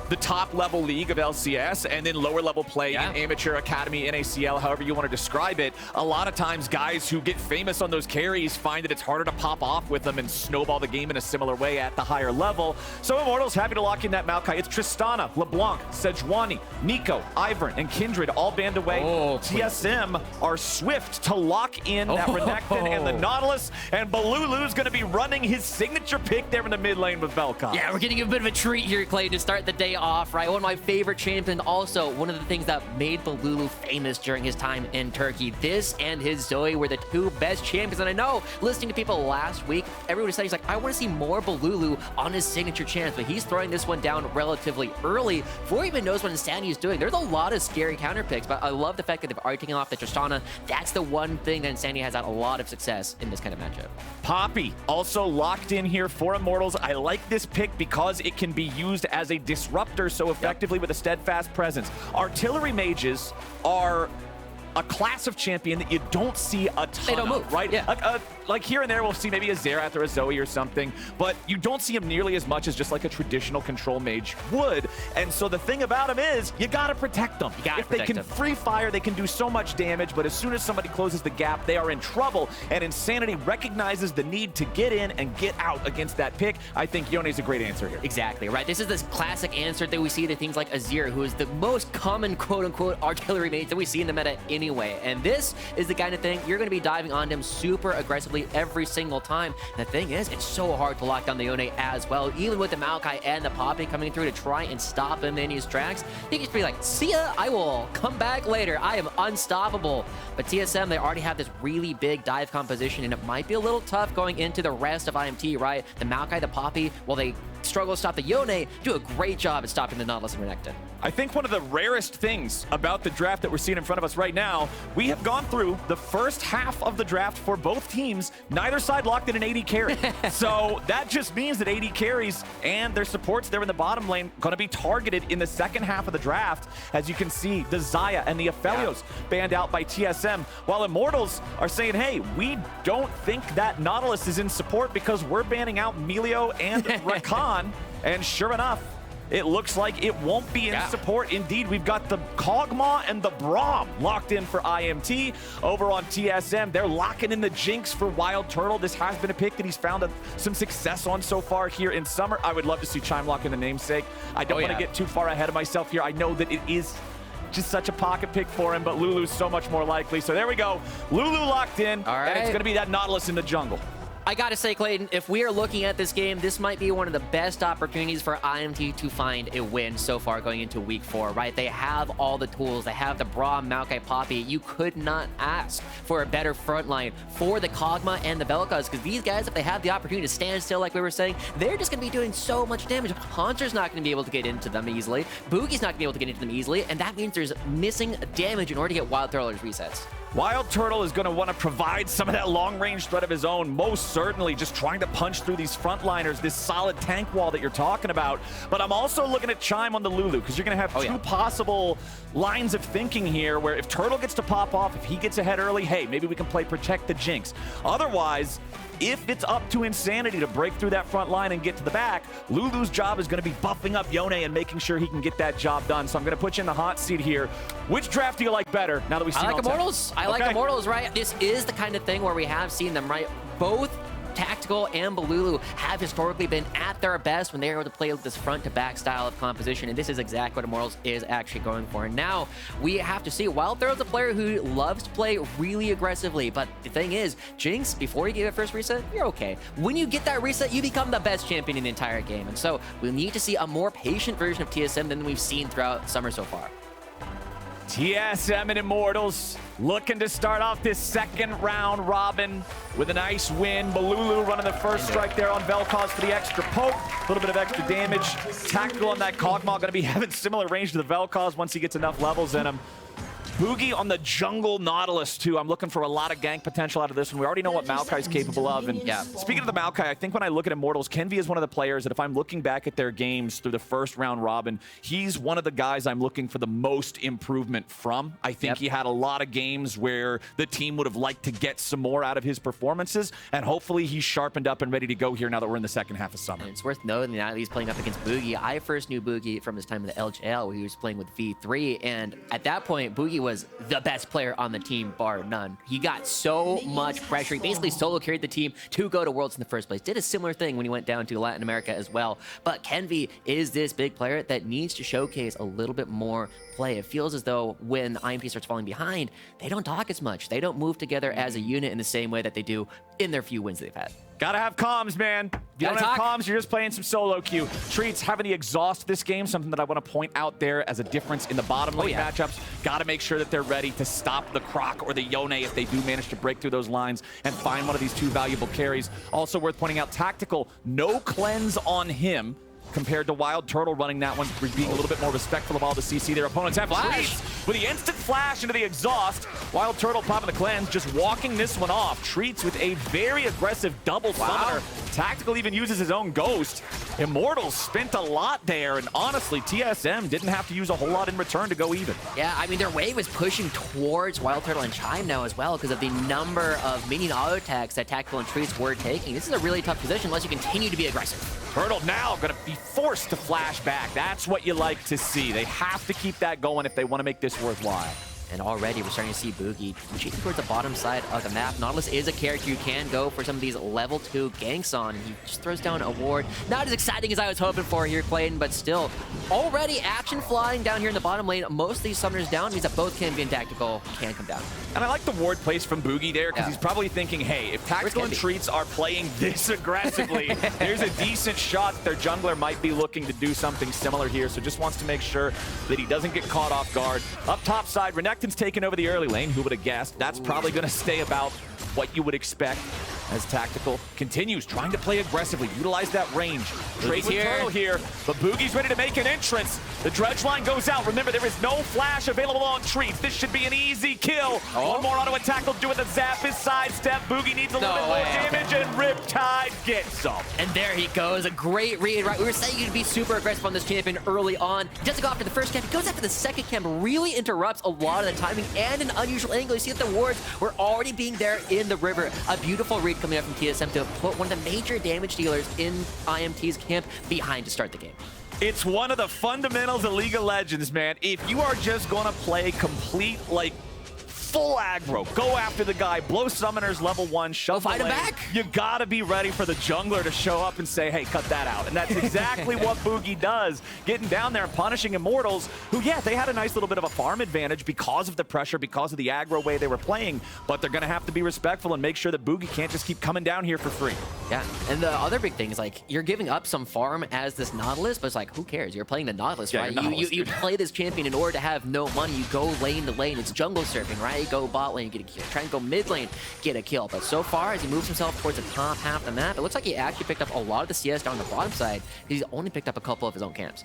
the top level league of LCS and then lower level play in amateur academy, NACL, however you want to describe it. A lot of times guys who get famous on those carries find that it's harder to pop off with them and snowball the game in a similar way at the higher level. So Immortals happy to lock in that Maokai. It's Tristana, LeBlanc, Sejuani, Nico, Ivern, and Kindred all band away. TSM are swift to lock in that Renekton and the Nautilus, and Bolulu's going to be running his signature pick there in the mid lane with Vel'Koz. Yeah, we're getting a bit of a treat here, Clayton, to start the day off, right? One of my favorite champions, also one of the things that made Bolulu famous during his time in Turkey. This and his Zoe were the 2 best champions, and I know, listening to people last week, everyone said, he's like, I want to see more Bolulu on his signature champs, but he's throwing this one down relatively early before he even knows what Insanity is doing. There's a lot of scary counter picks, but I love the fact that they've already taken off the Tristana. That's the one thing that Insanity has had a lot of success in this kind of matchup. Poppy also locked in here for Immortals. I like this pick because it can be used as a disruptor so effectively with a steadfast presence. Artillery mages are a class of champion that you don't see a ton They don't of, move. right? Yeah. Like here and there, we'll see maybe a Xerath or a Zoe or something, but you don't see him nearly as much as just like a traditional control mage would. And so the thing about him is, you gotta protect them. If they can free fire, they can do so much damage, but as soon as somebody closes the gap, they are in trouble. And Insanity recognizes the need to get in and get out against that pick. I think Yone is a great answer here. Exactly, right? This is this classic answer that we see to things like Azir, who is the most common quote-unquote artillery mage that we see in the meta anyway. And this is the kind of thing you're going to be diving on him super aggressively every single time. And the thing is, it's so hard to lock down the Yone as well, even with the Maokai and the Poppy coming through to try and stop him in his tracks. He can just be like, see ya, I will come back later. I am unstoppable. But TSM, they already have this really big dive composition, and it might be a little tough going into the rest of IMT, right? The Maokai, the Poppy, while they struggle to stop the Yone, do a great job at stopping the Nautilus and Renekton. I think one of the rarest things about the draft that we're seeing in front of us right now, we have gone through the first half of the draft for both teams. Neither side locked in an AD carry. So that just means that AD carries and their supports there in the bottom lane going to be targeted in the second half of the draft. As you can see, the Xayah and the Aphelios banned out by TSM, while Immortals are saying, hey, we don't think that Nautilus is in support because we're banning out Melio and Rakan. And sure enough, it looks like it won't be in support. Indeed, we've got the Kog'Maw and the Braum locked in for IMT. Over on TSM, they're locking in the Jinx for WildTurtle. This has been a pick that he's found some success on so far here in summer. I would love to see Chime lock in the namesake. I don't want to get too far ahead of myself here. I know that it is just such a pocket pick for him, but Lulu's so much more likely. So there we go. Lulu locked in, and it's going to be that Nautilus in the jungle. I gotta say, Clayton, if we are looking at this game, this might be one of the best opportunities for IMT to find a win so far going into week 4, right? They have all the tools. They have the Braum, Maokai, Poppy. You could not ask for a better front line for the Kog'Maw and the Vel'Koz, because these guys, if they have the opportunity to stand still, like we were saying, they're just gonna be doing so much damage. Hauntzer's not gonna be able to get into them easily. Bugi's not gonna be able to get into them easily, and that means there's missing damage in order to get WildTurtle's resets. WildTurtle is going to want to provide some of that long-range threat of his own, most certainly, just trying to punch through these frontliners, this solid tank wall that you're talking about. But I'm also looking at Chime on the Lulu, because you're going to have two possible lines of thinking here, where if Turtle gets to pop off, if he gets ahead early, hey, maybe we can play Protect the Jinx. Otherwise, if it's up to Insanity to break through that front line and get to the back, Lulu's job is going to be buffing up Yone and making sure he can get that job done. So I'm going to put you in the hot seat here. Which draft do you like better now that we've seen I like all Immortals. I like Immortals, right? This is the kind of thing where we have seen them, right? Both Tactical and Bolulu have historically been at their best when they are able to play with this front-to-back style of composition, and this is exactly what Immortals is actually going for. And now we have to see. WildTurtle's a player who loves to play really aggressively, but the thing is, Jinx, before you get your first reset, you're okay. When you get that reset, you become the best champion in the entire game, and so we need to see a more patient version of TSM than we've seen throughout summer so far. TSM and Immortals looking to start off this second round robin with a nice win. Bolulu running the first strike there on Vel'Koz for the extra poke. A little bit of extra damage. Tactical on that Kog'Maw, going to be having similar range to the Vel'Koz once he gets enough levels in him. Bugi on the jungle Nautilus, too. I'm looking for a lot of gank potential out of this one. We already know what Maokai's capable of. And yeah, speaking of the Maokai, I think when I look at Immortals, Kenvi is one of the players that if I'm looking back at their games through the first round robin, he's one of the guys I'm looking for the most improvement from. I think he had a lot of games where the team would have liked to get some more out of his performances, and hopefully he's sharpened up and ready to go here now that we're in the second half of summer. And it's worth noting that he's playing up against Bugi. I first knew Bugi from his time in the LJL, where he was playing with V3, and at that point, Bugi was the best player on the team, bar none. He got so much pressure. He basically solo carried the team to go to Worlds in the first place. Did a similar thing when he went down to Latin America as well. But Kenvi is this big player that needs to showcase a little bit more play. It feels as though when IMT starts falling behind, they don't talk as much. They don't move together as a unit in the same way that they do in their few wins they've had. Gotta have comms, man. If you don't have comms, you're just playing some solo queue. Treatz having the exhaust this game, something that I want to point out there as a difference in the bottom lane matchups. Gotta make sure that they're ready to stop the Croc or the Yone if they do manage to break through those lines and find one of these two valuable carries. Also worth pointing out, Tactical, no cleanse on him compared to WildTurtle running that one, being a little bit more respectful of all the CC their opponents have. Treatz with the instant flash into the exhaust. WildTurtle popping the cleanse, just walking this one off. Treatz with a very aggressive double summoner. Tactical even uses his own ghost. Immortals spent a lot there, and honestly, TSM didn't have to use a whole lot in return to go even. Yeah, I mean, their wave is pushing towards WildTurtle and Chime now as well because of the number of minion auto attacks that Tactical and Treatz were taking. This is a really tough position unless you continue to be aggressive. Turtle now going to be forced to flash back. That's what you like to see. They have to keep that going if they want to make this worthwhile. And already we're starting to see Bugi cheating towards the bottom side of the map. Nautilus is a character you can go for some of these level 2 ganks on. And he just throws down a ward. Not as exciting as I was hoping for here, Clayton, but still already action flying down here in the bottom lane. Most of these summoners down means that both Kenvi and Tactical can come down. And I like the ward place from Bugi there because he's probably thinking, hey, if Tactical and Treatz are playing this aggressively, there's a decent shot that their jungler might be looking to do something similar here. So just wants to make sure that he doesn't get caught off guard. Up top side, Renekton's taking over the early lane. Who would have guessed? That's probably going to stay about what you would expect as Tactical continues trying to play aggressively, utilize that range. Trade with Turtle here, but Bugi's ready to make an entrance. The dredge line goes out. Remember, there is no flash available on Treatz. This should be an easy kill. One more auto attack will do it. The zap is sidestep. Bugi needs a little bit more damage, and Riptide gets some. And there he goes. A great read, right? We were saying you'd be super aggressive on this champion early on. He doesn't go after the first camp. He goes after the second camp. Really interrupts a lot of the timing and an unusual angle. You see that the wards were already being there in the river. A beautiful read coming up from TSM to put one of the major damage dealers in IMT's camp behind to start the game. It's one of the fundamentals of League of Legends, man. If you are just going to play complete, like, full aggro, go after the guy, blow summoners level 1, shove fight him back. You gotta be ready for the jungler to show up and say, hey, cut that out. And that's exactly what Bugi does, getting down there and punishing Immortals, who, yeah, they had a nice little bit of a farm advantage because of the pressure, because of the aggro way they were playing, but they're gonna have to be respectful and make sure that Bugi can't just keep coming down here for free. Yeah, and the other big thing is, like, you're giving up some farm as this Nautilus, but it's like, who cares? You're playing the Nautilus, right? You play this champion in order to have no money. You go lane to lane. It's jungle surfing, right? You go bot lane, get a kill. Try and go mid lane, get a kill. But so far, as he moves himself towards the top half of the map, it looks like he actually picked up a lot of the CS down the bottom side. He's only picked up a couple of his own camps.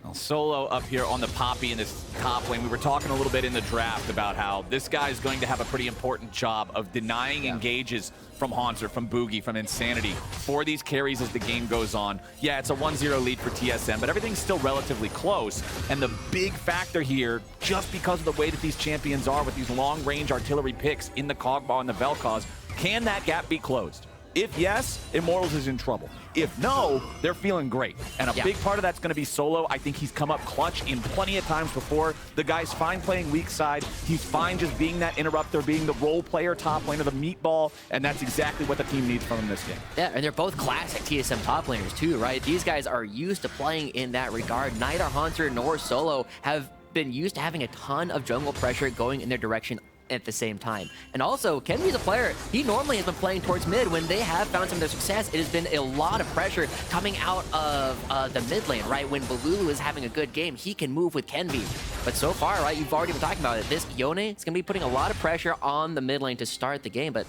Well, Solo up here on the Poppy in this top lane. We were talking a little bit in the draft about how this guy is going to have a pretty important job of denying engages from Hauntzer, from Bugi, from Insanity for these carries as the game goes on. Yeah, it's a 1-0 lead for TSM, but everything's still relatively close. And the big factor here, just because of the way that these champions are with these long-range artillery picks in the Kog'Maw and the Vel'Koz, can that gap be closed? If yes, Immortals is in trouble. If no, they're feeling great. And a big part of that's going to be Solo. I think he's come up clutch in plenty of times before. The guy's fine playing weak side. He's fine just being that interrupter, being the role player top laner, the meatball, and that's exactly what the team needs from him this game. Yeah, and they're both classic TSM top laners too, right? These guys are used to playing in that regard. Neither Hauntzer nor Solo have been used to having a ton of jungle pressure going in their direction at the same time. And also, Kenvi's a player, he normally has been playing towards mid. When they have found some of their success, it has been a lot of pressure coming out of the mid lane, right? When Bolulu is having a good game, he can move with Kenvi. But so far, right, you've already been talking about it. This Yone is going to be putting a lot of pressure on the mid lane to start the game, but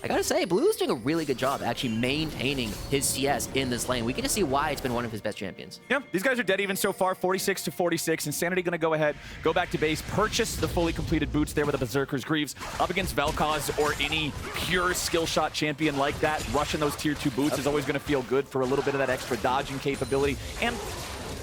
I gotta say, Blue's doing a really good job actually maintaining his CS in this lane. We get to see why it's been one of his best champions. Yeah, these guys are dead even so far, 46-46. Insanity gonna go ahead, go back to base, purchase the fully completed boots there with the Berserker's Greaves up against Vel'Koz or any pure skill shot champion like that. Rushing those tier 2 boots is always gonna feel good for a little bit of that extra dodging capability and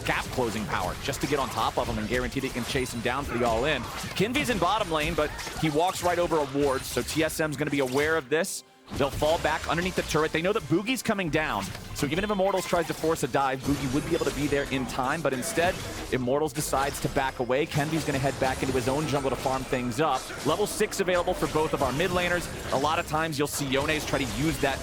gap closing power just to get on top of him and guarantee that you can chase him down for the all-in. Kenvi's in bottom lane, but he walks right over a ward, so TSM's going to be aware of this. They'll fall back underneath the turret. They know that Bugi's coming down, so even if Immortals tries to force a dive, Bugi would be able to be there in time, but instead, Immortals decides to back away. Kenvi's going to head back into his own jungle to farm things up. Level 6 available for both of our mid laners. A lot of times you'll see Yone's try to use that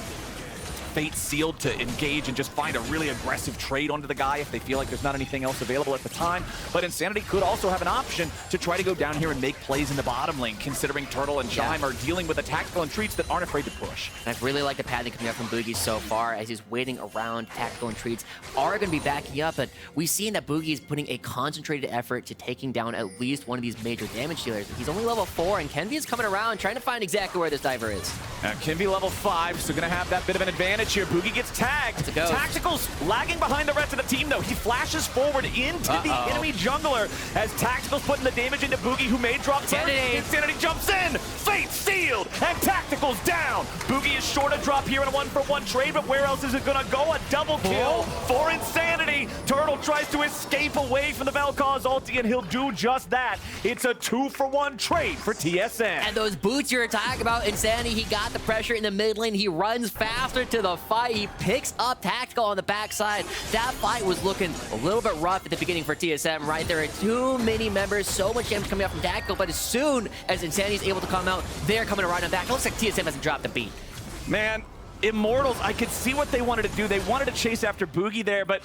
Fate Sealed to engage and just find a really aggressive trade onto the guy if they feel like there's not anything else available at the time. But Insanity could also have an option to try to go down here and make plays in the bottom lane, considering Turtle and Chime are dealing with a tactical and Treatz that aren't afraid to push. And I really like the pathing coming up from Bugi so far as he's waiting around. Tactical and Treatz are going to be backing up, but we've seen that Bugi is putting a concentrated effort to taking down at least one of these major damage dealers. He's only level 4, and Kenvi is coming around trying to find exactly where this diver is. Kenvi level 5, so going to have that bit of an advantage here. Bugi gets tagged. Tactical's lagging behind the rest of the team, though. He flashes forward into the enemy jungler as Tactical's putting the damage into Bugi, who may drop first. Insanity jumps in. Fate Sealed, and Tactical's down. Bugi is short a drop here in a 1-for-1 trade, but where else is it going to go? A double kill for Insanity. Turtle tries to escape away from the Vel'Koz ulti, and he'll do just that. It's a 2-for-1 trade for TSM. And those boots you're talking about, Insanity, he got the pressure in the mid lane. He runs faster to the fight. He picks up Tactical on the backside. That fight was looking a little bit rough at the beginning for TSM, right? There are too many members, so much damage coming out from Tactical, but as soon as Insanity is able to come out, they're coming right on back. It looks like TSM hasn't dropped a beat. Man, Immortals, I could see what they wanted to do. They wanted to chase after Bugi there, but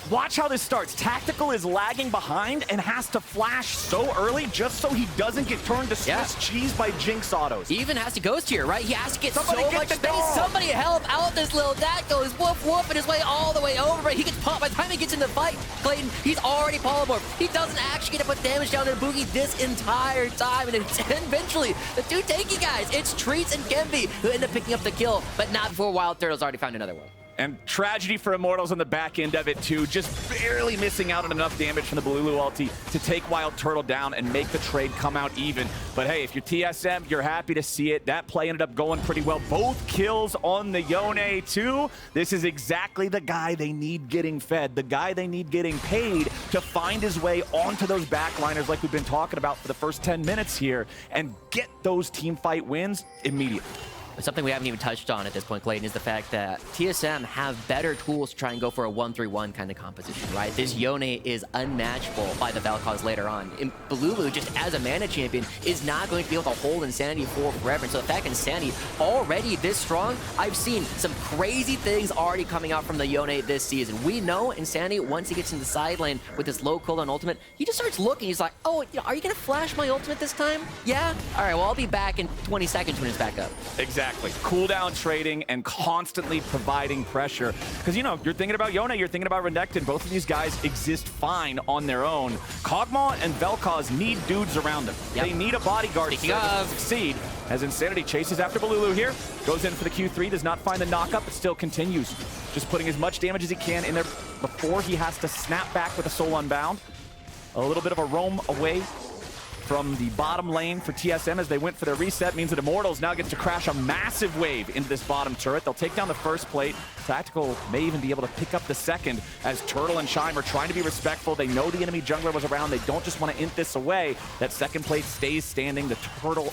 watch how this starts. Tactical is lagging behind and has to flash so early just so he doesn't get turned to Swiss cheese by Jinx autos. He even has to ghost here, right? He has to get Somebody so get much the space. dog. Somebody help out this little Tactical. He's whooping his way all the way over, but he gets popped. By the time he gets in the fight, Clayton, he's already polymorphed. He doesn't actually get to put damage down to Bugi this entire time, and eventually, the two tanky guys, it's Treatz and Kenvi who end up picking up the kill, but not before WildTurtle's already found another one. And tragedy for Immortals on the back end of it, too. Just barely missing out on enough damage from the Bolulu ulti to take WildTurtle down and make the trade come out even. But hey, if you're TSM, you're happy to see it. That play ended up going pretty well. Both kills on the Yone, too. This is exactly the guy they need getting fed, the guy they need getting paid to find his way onto those backliners like we've been talking about for the first 10 minutes here and get those team fight wins immediately. Something we haven't even touched on at this point, Clayton, is the fact that TSM have better tools to try and go for a 1-3-1 kind of composition, right? This Yone is unmatchable by the Vel'Koz later on. And Bolulu, just as a mana champion, is not going to be able to hold Insanity for forever. And so the fact that Insanity already this strong, I've seen some crazy things already coming out from the Yone this season. We know Insanity, once he gets in the side lane with this low cooldown ultimate, he just starts looking. He's like, oh, are you going to flash my ultimate this time? Yeah? All right, well, I'll be back in 20 seconds when it's back up. Exactly. Cooldown trading and constantly providing pressure. Because, you know, you're thinking about Yone, you're thinking about Renekton. Both of these guys exist fine on their own. Kog'Maw and Vel'Koz need dudes around them. They need a bodyguard to succeed. As Insanity chases after Bolulu here. Goes in for the Q3, does not find the knockup, but still continues. Just putting as much damage as he can in there before he has to snap back with a Soul Unbound. A little bit of a roam away from the bottom lane for TSM as they went for their reset. Means that Immortals now gets to crash a massive wave into this bottom turret. They'll take down the first plate. Tactical may even be able to pick up the second as Turtle and Chime are trying to be respectful. They know the enemy jungler was around. They don't just want to int this away. That second plate stays standing. The Turtle...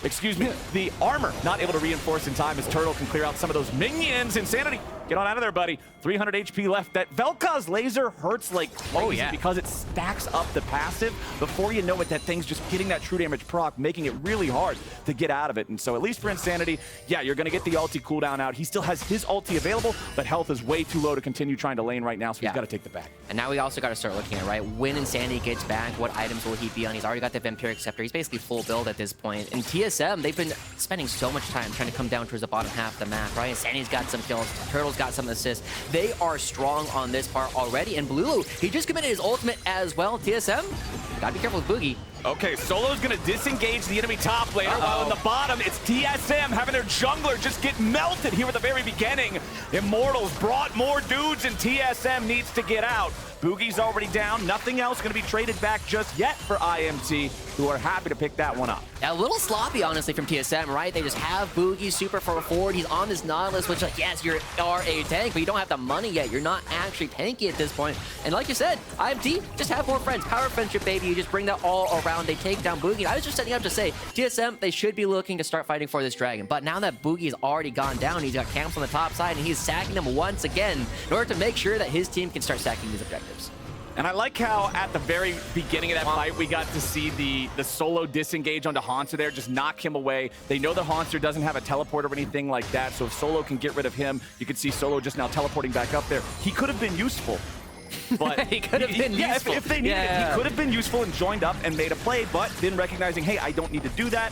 excuse me, the armor not able to reinforce in time as Turtle can clear out some of those minions. Insanity, get on out of there, buddy. 300 HP left. That Vel'Koz laser hurts like crazy because it stacks up the passive. Before you know it, that thing's just getting that true damage proc, making it really hard to get out of it. And so at least for Insanity, yeah, you're going to get the ulti cooldown out. He still has his ulti available, but health is way too low to continue trying to lane right now, so he's got to take the back. And now we also got to start looking at, right, when Insanity gets back, what items will he be on? He's already got the Vampiric Scepter. He's basically full build at this point. And TSM, they've been spending so much time trying to come down towards the bottom half of the map, right? Insanity's got some kills. Turtle's got some assists. They are strong on this part already. And Bolulu, he just committed his ultimate as well. TSM, gotta be careful with Bugi. Okay, Solo's gonna disengage the enemy top laner, while in the bottom, it's TSM having their jungler just get melted here at the very beginning. Immortals brought more dudes, and TSM needs to get out. Bugi's already down. Nothing else going to be traded back just yet for IMT, who are happy to pick that one up. A little sloppy, honestly, from TSM, right? They just have Bugi super far forward. He's on this Nautilus, which, like, yes, you are a tank, but you don't have the money yet. You're not actually tanky at this point. And like you said, IMT, just have more friends. Power friendship, baby. You just bring that all around. They take down Bugi. I was just setting up to say, TSM, they should be looking to start fighting for this dragon. But now that Bugi's already gone down, he's got camps on the top side, and he's sacking them once again in order to make sure that his team can start sacking these objectives. And I like how at the very beginning of that fight, we got to see the solo disengage onto Hauntzer there, just knock him away. They know that Hauntzer doesn't have a teleport or anything like that, so if Solo can get rid of him, you can see Solo just now teleporting back up there. He could have been useful. But he could have been useful. If they needed it, he could have been useful and joined up and made a play, but then recognizing, hey, I don't need to do that.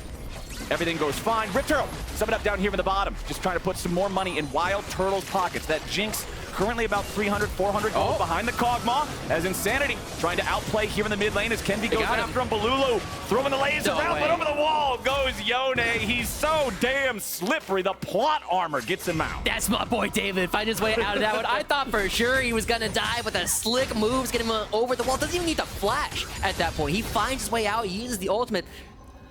Everything goes fine. WildTurtle, sum it up down here in the bottom. Just trying to put some more money in WildTurtle's pockets. That Jinx currently about 300, 400 gold behind the Kog'Maw as Insanity trying to outplay here in the mid lane as Kenvi goes after him. Bolulu throwing the laser around, but over the wall goes Yone. He's so damn slippery. The plot armor gets him out. That's my boy David, find his way out of that one. I thought for sure he was gonna die, but the slick moves get him over the wall. Doesn't even need to flash at that point. He finds his way out, he uses the ultimate.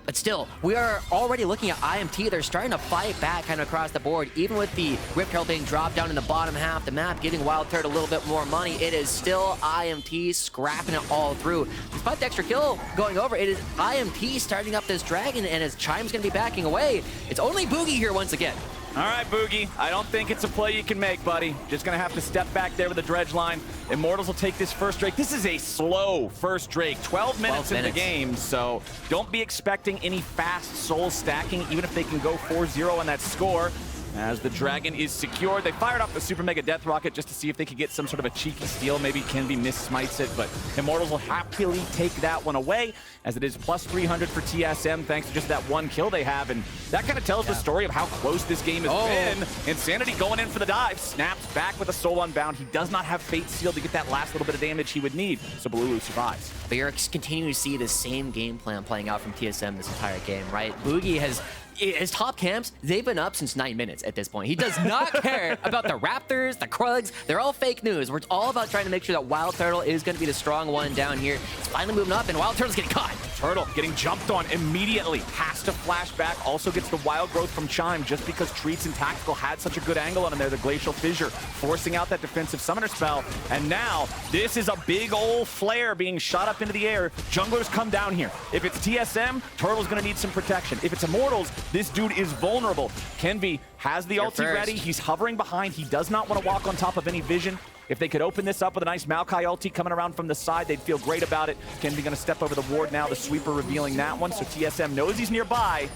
But still, we are already looking at IMT. They're starting to fight back kind of across the board. Even with the WildTurtle being dropped down in the bottom half of the map, giving WildTurtle a little bit more money, it is still IMT scrapping it all through. Despite the extra kill going over, it is IMT starting up this dragon, and as Chime's going to be backing away, it's only Bugi here once again. All right, Bugi, I don't think it's a play you can make, buddy. Just gonna have to step back there with the dredge line. Immortals will take this first Drake. This is a slow first Drake, 12 minutes in the game, so don't be expecting any fast soul stacking, even if they can go 4-0 on that score. As the dragon is secured, they fired off the Super Mega Death Rocket just to see if they could get some sort of a cheeky steal. Maybe Kenvi miss-smites it, but Immortals will happily take that one away, as it is plus 300 for TSM thanks to just that one kill they have. And that kind of tells the story of how close this game has been. Insanity going in for the dive, snaps back with a Soul Unbound. He does not have Fate Seal to get that last little bit of damage he would need, so Bolulu survives. But you're continuing to see the same game plan playing out from TSM this entire game, right? Bugi has... His top camps, they've been up since 9 minutes at this point. He does not care about the Raptors, the Krugs. They're all fake news. We're all about trying to make sure that WildTurtle is going to be the strong one down here. He's finally moving up, and WildTurtle's getting caught. Turtle getting jumped on immediately. Has to flash back. Also gets the wild growth from Chime just because Treatz and Tactical had such a good angle on him there. The Glacial Fissure forcing out that defensive summoner spell. And now this is a big old flare being shot up into the air. Junglers come down here. If it's TSM, Turtle's going to need some protection. If it's Immortals, this dude is vulnerable. Kenvi has the ulti ready. He's hovering behind. He does not want to walk on top of any vision. If they could open this up with a nice Maokai ulti coming around from the side, they'd feel great about it. Kenvi going to step over the ward now. The sweeper revealing that one, so TSM knows he's nearby.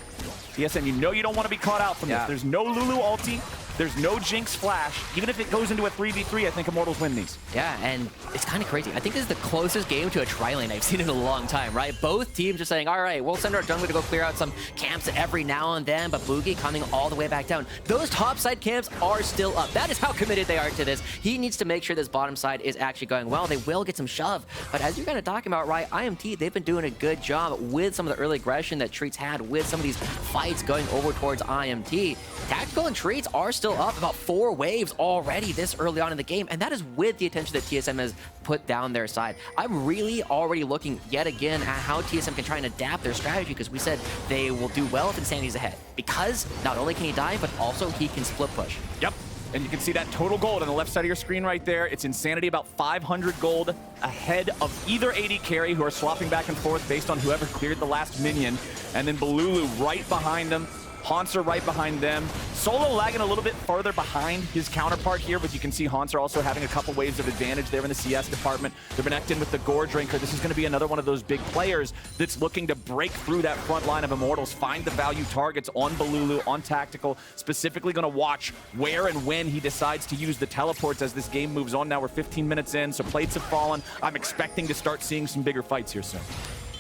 TSM, you know you don't want to be caught out from this. There's no Lulu ulti. There's no Jinx flash. Even if it goes into a 3v3, I think Immortals win these. Yeah, and it's kind of crazy. I think this is the closest game to a tri-lane I've seen in a long time, right? Both teams are saying, all right, we'll send our jungler to go clear out some camps every now and then, but Bugi coming all the way back down. Those top side camps are still up. That is how committed they are to this. He needs to make sure this bottom side is actually going well. They will get some shove, but as you're kind of talking about, right, IMT, they've been doing a good job with some of the early aggression that Treatz had with some of these fights going over towards IMT. Tactical and Treatz are still still up about 4 waves already this early on in the game, and that is with the attention that TSM has put down their side. I'm really already looking yet again at how TSM can try and adapt their strategy, because we said they will do well if Insanity's ahead, because not only can he die, but also he can split push. Yep. And you can see that total gold on the left side of your screen right there. It's Insanity about 500 gold ahead of either AD carry, who are swapping back and forth based on whoever cleared the last minion. And then Bolulu right behind them. Hauntzer right behind them. Solo lagging a little bit further behind his counterpart here, but you can see Hauntzer also having a couple waves of advantage there in the CS department. They're Renekton with the Gore Drinker. This is going to be another one of those big players that's looking to break through that front line of Immortals, find the value targets on Bolulu, on Tactical, specifically going to watch where and when he decides to use the teleports as this game moves on. Now we're 15 minutes in, so plates have fallen. I'm expecting to start seeing some bigger fights here soon.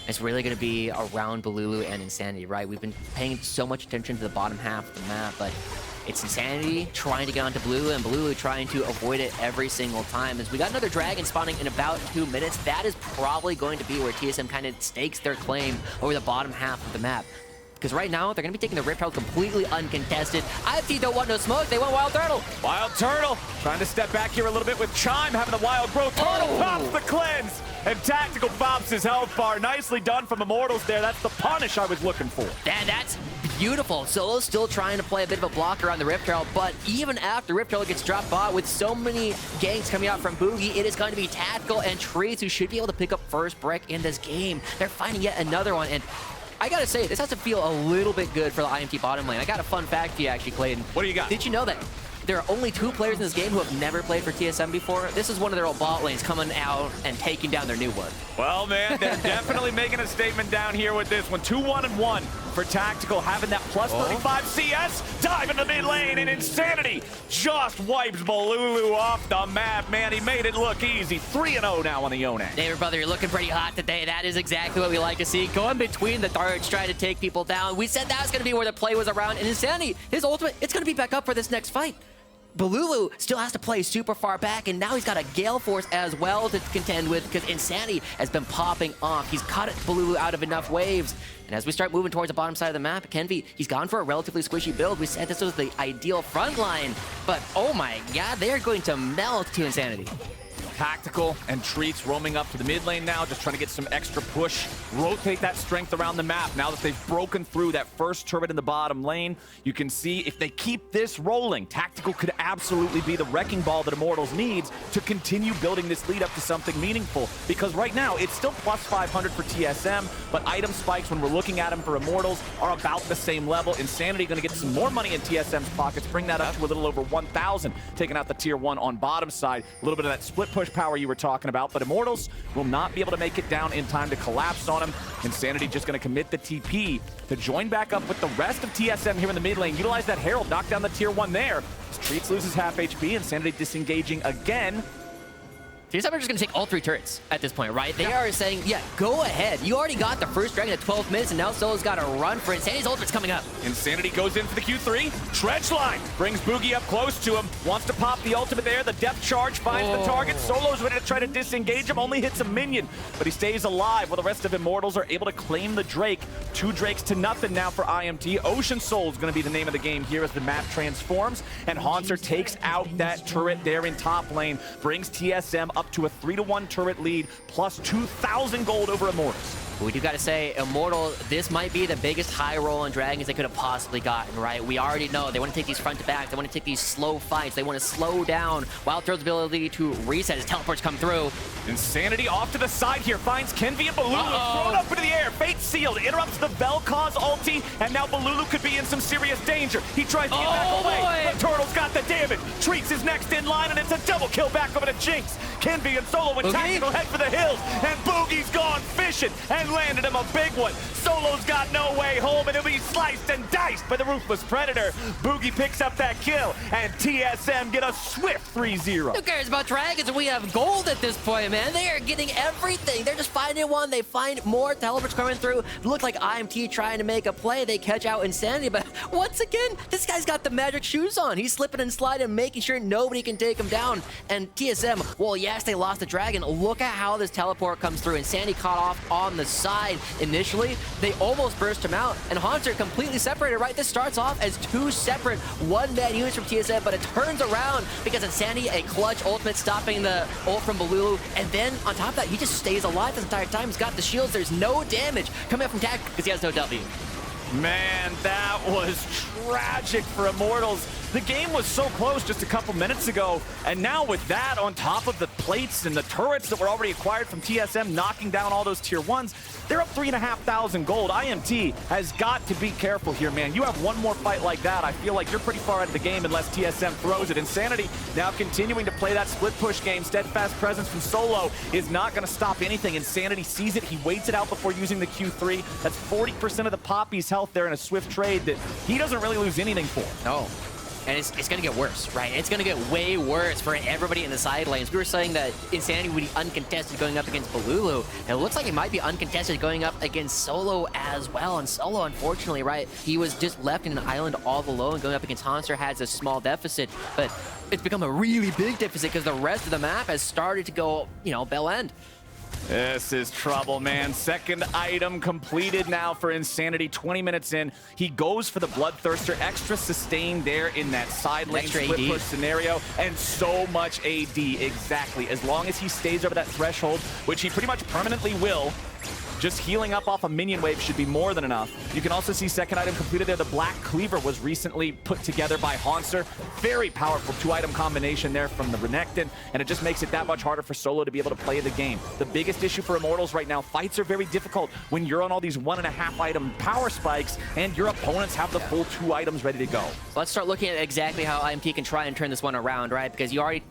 It's really going to be around Bolulu and Insanity, right? We've been paying so much attention to the bottom half of the map, but it's Insanity trying to get onto Bolulu and Bolulu trying to avoid it every single time. As we got another dragon spawning in about 2 minutes, that is probably going to be where TSM kind of stakes their claim over the bottom half of the map. Because right now, they're going to be taking the Rift Herald completely uncontested. IMT don't want no smoke, they want WildTurtle. WildTurtle trying to step back here a little bit with Chime having the wild growth. Turtle pops the cleanse, and Tactical pops his health bar. Nicely done from Immortals there. That's the punish I was looking for. That's beautiful. Solo's still trying to play a bit of a blocker on the Rift Herald, but even after Rift Herald gets dropped bot, with so many ganks coming out from Bugi, it is going to be Tactical and Treatz who should be able to pick up first brick in this game. They're finding yet another one, and I gotta say, this has to feel a little bit good for the IMT bottom lane. I got a fun fact for you, actually, Clayton. What do you got? Did you know that there are only 2 players in this game who have never played for TSM before? This is one of their old bot lanes coming out and taking down their new one. Well, man, they're definitely making a statement down here with this one. 2-1-1 for Tactical, having that plus 35 CS. Dive into the mid lane, and Insanity just wipes Bolulu off the map. Man, he made it look easy. 3-0 now on the Yone. David, brother, you're looking pretty hot today. That is exactly what we like to see. Going between the darts, trying to take people down. We said that was going to be where the play was around. And Insanity, his ultimate, it's going to be back up for this next fight. Bolulu still has to play super far back, and now he's got a Gale Force as well to contend with, because Insanity has been popping off. He's cut Bolulu out of enough waves. And as we start moving towards the bottom side of the map, Kenvi, he's gone for a relatively squishy build. We said this was the ideal front line, but oh my god, they're going to melt to Insanity. Tactical and Treatz roaming up to the mid lane now, just trying to get some extra push, rotate that strength around the map. Now that they've broken through that first turret in the bottom lane, you can see if they keep this rolling, Tactical could absolutely be the wrecking ball that Immortals needs to continue building this lead up to something meaningful. Because right now, it's still plus 500 for TSM, but item spikes, when we're looking at them for Immortals, are about the same level. Insanity going to get some more money in TSM's pockets, bring that up to a little over 1,000, taking out the tier 1 on bottom side. A little bit of that split push power you were talking about, but Immortals will not be able to make it down in time to collapse on him. Insanity just going to commit the TP to join back up with the rest of TSM here in the mid lane. Utilize that Herald, knock down the tier 1 there. Treatz loses half HP, Insanity disengaging again. TSM are just going to take all 3 turrets at this point, right? They are saying, yeah, go ahead. You already got the first dragon at 12 minutes, and now Solo's got to run for Insanity's ultimate's coming up. Insanity goes in for the Q3. Trench line brings Bugi up close to him. Wants to pop the ultimate there. The depth charge finds the target. Solo's ready to try to disengage him. Only hits a minion, but he stays alive while the rest of Immortals are able to claim the Drake. 2 Drakes to nothing now for IMT. Ocean Soul is going to be the name of the game here as the map transforms, and Hauntzer takes out that turret there in top lane. Brings TSM up to a 3-1 turret lead, plus 2,000 gold over Immortals. We do got to say, Immortal, this might be the biggest high roll on Dragons they could have possibly gotten, right? We already know they want to take these front to back. They want to take these slow fights. They want to slow down WildTurtle's ability to reset as teleports come through. Insanity off to the side here, finds Kenvi and Bolulu thrown up into the air. Fate sealed, interrupts the Vel'Koz ulti, and now Bolulu could be in some serious danger. He tries to get back away, but Turtle's got the damage. Treatz is next in line, and it's a double kill back over to Jinx. Kenvi and Solo with Tactical head for the hills, and Bugi's gone fishing and landed him a big one. Solo's got no way home, and he'll be sliced and diced by the Ruthless Predator. Bugi picks up that kill, and TSM get a swift 3-0. Who cares about Dragons when we have gold at this point, man? They are getting everything. They're just finding one. They find more teleports coming coming through. Looked like IMT trying to make a play. They catch out Insanity, but once again, this guy's got the magic shoes on. He's slipping and sliding, making sure nobody can take him down. And TSM, well, yes, they lost the dragon. Look at how this teleport comes through. Insanity caught off on the side initially. They almost burst him out, and Hauntzer completely separated, right? This starts off as two separate one-man units from TSM, but it turns around because Insanity, a clutch ultimate stopping the ult from Bolulu, and then on top of that, he just stays alive this entire time. He's got the shields. There's no damage coming up from Tag because he has no W. Man, that was tragic for Immortals. The game was so close just a couple minutes ago, and now with that on top of the plates and the turrets that were already acquired from TSM knocking down all those tier 1s, they're up 3,500 gold. IMT has got to be careful here, man. You have one more fight like that, I feel like you're pretty far out of the game unless TSM throws it. Insanity now continuing to play that split push game. Steadfast presence from Solo is not going to stop anything. Insanity sees it. He waits it out before using the Q3. That's 40% of the Poppy's health there in a swift trade that he doesn't really lose anything for. No. And it's going to get worse, right? It's going to get way worse for everybody in the side lanes. We were saying that Insanity would be uncontested going up against Bolulu. And it looks like it might be uncontested going up against Solo as well. And Solo, unfortunately, right, he was just left in an island all alone. Going up against Hauntzer has a small deficit. But it's become a really big deficit because the rest of the map has started to go, you know, bell end. This is trouble, man. Second item completed now for Insanity. 20 minutes in. He goes for the Bloodthirster. Extra sustain there in that side lane split push scenario. And so much AD, exactly. As long as he stays over that threshold, which he pretty much permanently will, just healing up off a minion wave should be more than enough. You can also see second item completed there. The Black Cleaver was recently put together by Hauntzer. Very powerful two-item combination there from the Renekton, and it just makes it that much harder for Solo to be able to play the game. The biggest issue for Immortals right now, fights are very difficult when you're on all these 1.5 item power spikes and your opponents have the full 2 items ready to go. So let's start looking at exactly how IMT can try and turn this one around, right? Because you already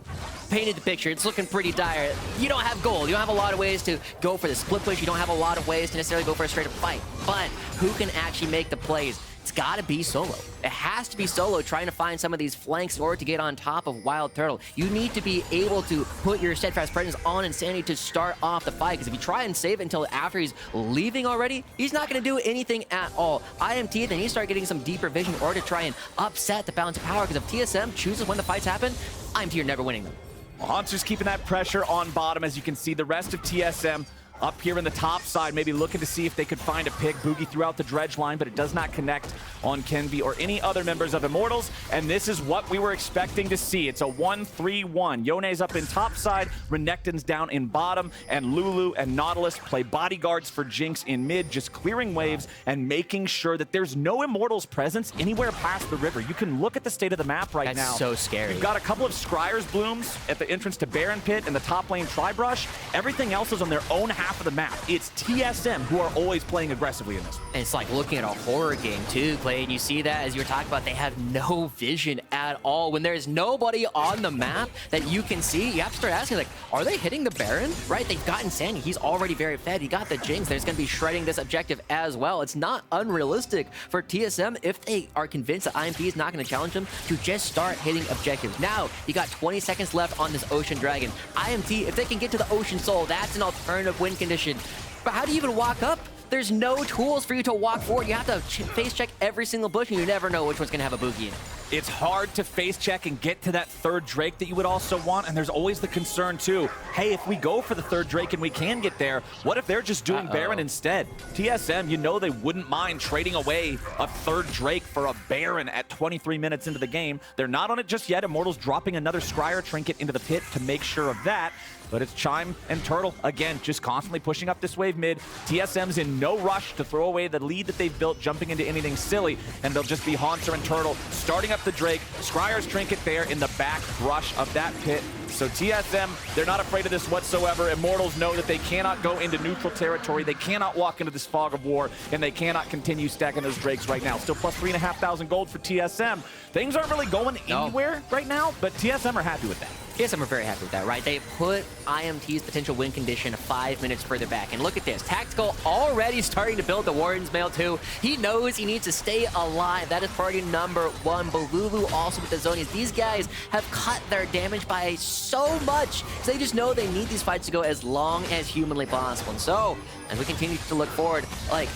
painted the picture. It's looking pretty dire. You don't have gold. You don't have a lot of ways to go for the split push. You don't have a lot of ways to necessarily go for a straight up fight. But who can actually make the plays? It's got to be Solo. It has to be Solo trying to find some of these flanks in order to get on top of WildTurtle. You need to be able to put your Steadfast presence on Insanity to start off the fight, because if you try and save it until after he's leaving already, he's not going to do anything at all. IMT, then you start getting some deeper vision in order to try and upset the balance of power, because if TSM chooses when the fights happen, IMT, you're never winning them. Hauntzer's keeping that pressure on bottom. As you can see, the rest of TSM up here in the top side, maybe looking to see if they could find a pick. Bugi throughout the dredge line, but it does not connect on Kenvi or any other members of Immortals, and this is what we were expecting to see. It's a 1-3-1. Yone's up in top side, Renekton's down in bottom, and Lulu and Nautilus play bodyguards for Jinx in mid, just clearing waves and making sure that there's no Immortals presence anywhere past the river. You can look at the state of the map right now. That's so scary. You've got a couple of Scryer's Blooms at the entrance to Baron Pit and the top lane Tribrush. Everything else is on their own half of the map. It's TSM who are always playing aggressively in this. And it's like looking at a horror game too, Clay, and you see that as you were talking about, they have no vision at all. When there's nobody on the map that you can see, you have to start asking, like, are they hitting the Baron? Right, they've got Insanity. He's already very fed. He got the Jinx. There's going to be shredding this objective as well. It's not unrealistic for TSM, if they are convinced that IMT is not going to challenge them, to just start hitting objectives. Now, you got 20 seconds left on this Ocean Dragon. IMT, if they can get to the Ocean Soul, that's an alternative win condition. But how do you even walk up? There's no tools for you to walk forward. You have to face check every single bush, and you never know which one's going to have a Bugi in it. It's hard to face check and get to that third Drake that you would also want, and there's always the concern too, hey, if we go for the third Drake and we can get there, what if they're just doing Baron instead? TSM, you know they wouldn't mind trading away a third Drake for a Baron at 23 minutes into the game. They're not on it just yet. Immortals dropping another Scryer trinket into the pit to make sure of that. But it's Chime and Turtle, again, just constantly pushing up this wave mid. TSM's in no rush to throw away the lead that they've built, jumping into anything silly, and they'll just be Hauntzer and Turtle starting up the Drake. Scryer's trinket there in the back brush of that pit. So TSM, they're not afraid of this whatsoever. Immortals know that they cannot go into neutral territory. They cannot walk into this fog of war, and they cannot continue stacking those Drakes right now. Still plus 3,500 gold for TSM. Things aren't really going anywhere right now, but TSM are happy with that. TSM are very happy with that, right? They put IMT's potential win condition 5 minutes further back. And look at this. Tactical already starting to build the Warden's Mail too. He knows he needs to stay alive. That is priority number one. Bolulu also with the Zonias. These guys have cut their damage by so much. So they just know they need these fights to go as long as humanly possible. And so, as we continue to look forward, like,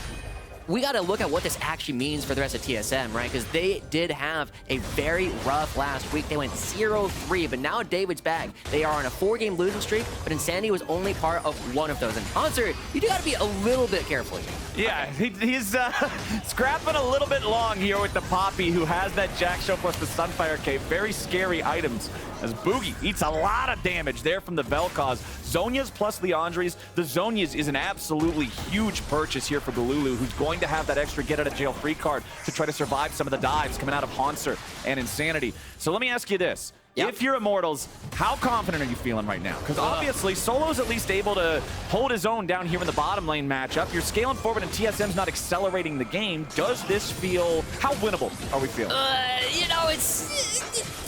we got to look at what this actually means for the rest of TSM, right? Because they did have a very rough last week. They went 0-3, but now David's back. They are on a 4-game losing streak, but Insanity was only part of one of those. And Hauntzer, you do got to be a little bit careful here. Yeah, he's scrapping a little bit long here with the Poppy, who has that Jack Show plus the Sunfire Cape. Very scary items, as Bugi eats a lot of damage there from the Vel'Koz. Zhonya's plus Leandri's. The Zhonya's is an absolutely huge purchase here for Bolulu, who's going to have that extra get-out-of-jail-free card to try to survive some of the dives coming out of Hauntzer and Insanity. So let me ask you this. Yep. If you're Immortals, how confident are you feeling right now? Because obviously, Solo's at least able to hold his own down here in the bottom lane matchup. You're scaling forward and TSM's not accelerating the game. Does this feel... How winnable are we feeling? You know,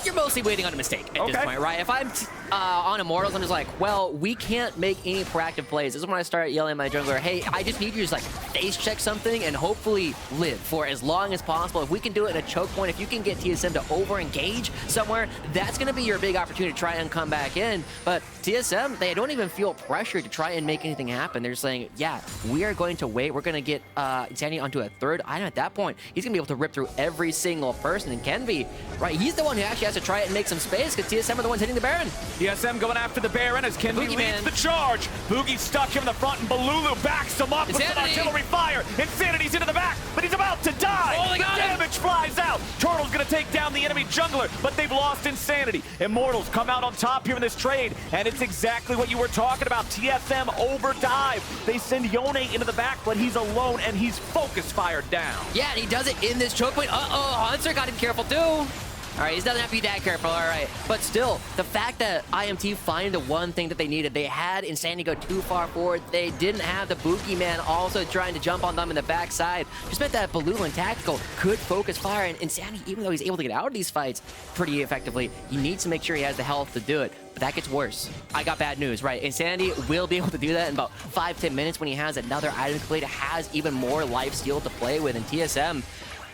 you're mostly waiting on a mistake at this point, right? If I'm on Immortals, I'm just like, well, we can't make any proactive plays. This is when I start yelling at my jungler, hey, I just need you to just like face check something and hopefully live for as long as possible. If we can do it in a choke point, if you can get TSM to over-engage somewhere, that's going to be your big opportunity to try and come back in. But TSM, they don't even feel pressure to try and make anything happen. They're saying, yeah, we are going to wait. We're going to get Insanity onto a third item. At that point, he's going to be able to rip through every single person. And Kenvi, right, he's the one who actually has to try it and make some space because TSM are the ones hitting the Baron. TSM going after the Baron as Kenvi leads the charge. Bugi stuck him in the front and Bolulu backs him up with some artillery fire. Insanity's into the back, but he's about to die. Oh, they got him. Damage flies out. Turtle's going to take down the enemy jungler, but they've lost Insanity. Immortals come out on top here in this trade, and it's exactly what you were talking about. TSM overdive. They send Yone into the back, but he's alone, and he's focus fired down. Yeah, and he does it in this choke point. Uh-oh, Hauntzer got him careful too. All right, he doesn't have to be that careful, all right. But still, the fact that IMT find the one thing that they needed, they had Insanity go too far forward. They didn't have the Bugi man also trying to jump on them in the backside. Just meant that Bolulu and Tactical could focus fire, and Insanity, even though he's able to get out of these fights pretty effectively, he needs to make sure he has the health to do it. But that gets worse. I got bad news, right? Insanity will be able to do that in about 5-10 minutes when he has another item to play, to has even more life steal to play with. In TSM,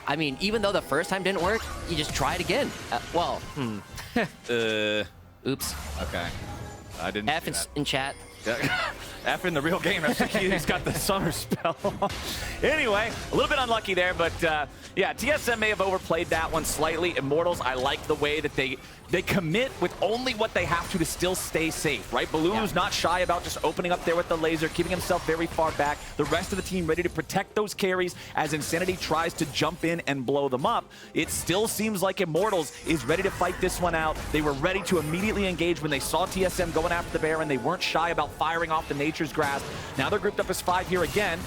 I mean, even though the first time didn't work, you just try it again. Oops. Okay. I didn't F in chat. F in the real game. He's got the summer spell. Anyway, a little bit unlucky there, but yeah, TSM may have overplayed that one slightly. Immortals, I like the way that they commit with only what they have to still stay safe, right? Balulu's not shy about just opening up there with the laser, keeping himself very far back. The rest of the team ready to protect those carries as Insanity tries to jump in and blow them up. It still seems like Immortals is ready to fight this one out. They were ready to immediately engage when they saw TSM going after the Baron. They weren't shy about firing off the Nature's Grasp. Now they're grouped up as 5 here again.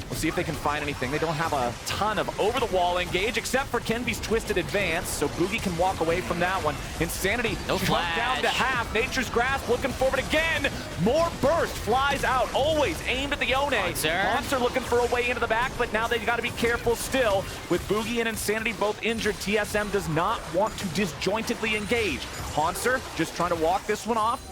We'll see if they can find anything. They don't have a ton of over-the-wall engage, except for Kenvi's Twisted Advance, so Bugi can walk away from that one. Insanity shrunk down to half. Nature's Grasp looking forward again. More burst flies out, always aimed at the Yone. Hauntzer looking for a way into the back, but now they've got to be careful still. With Bugi and Insanity both injured, TSM does not want to disjointedly engage. Hauntzer just trying to walk this one off.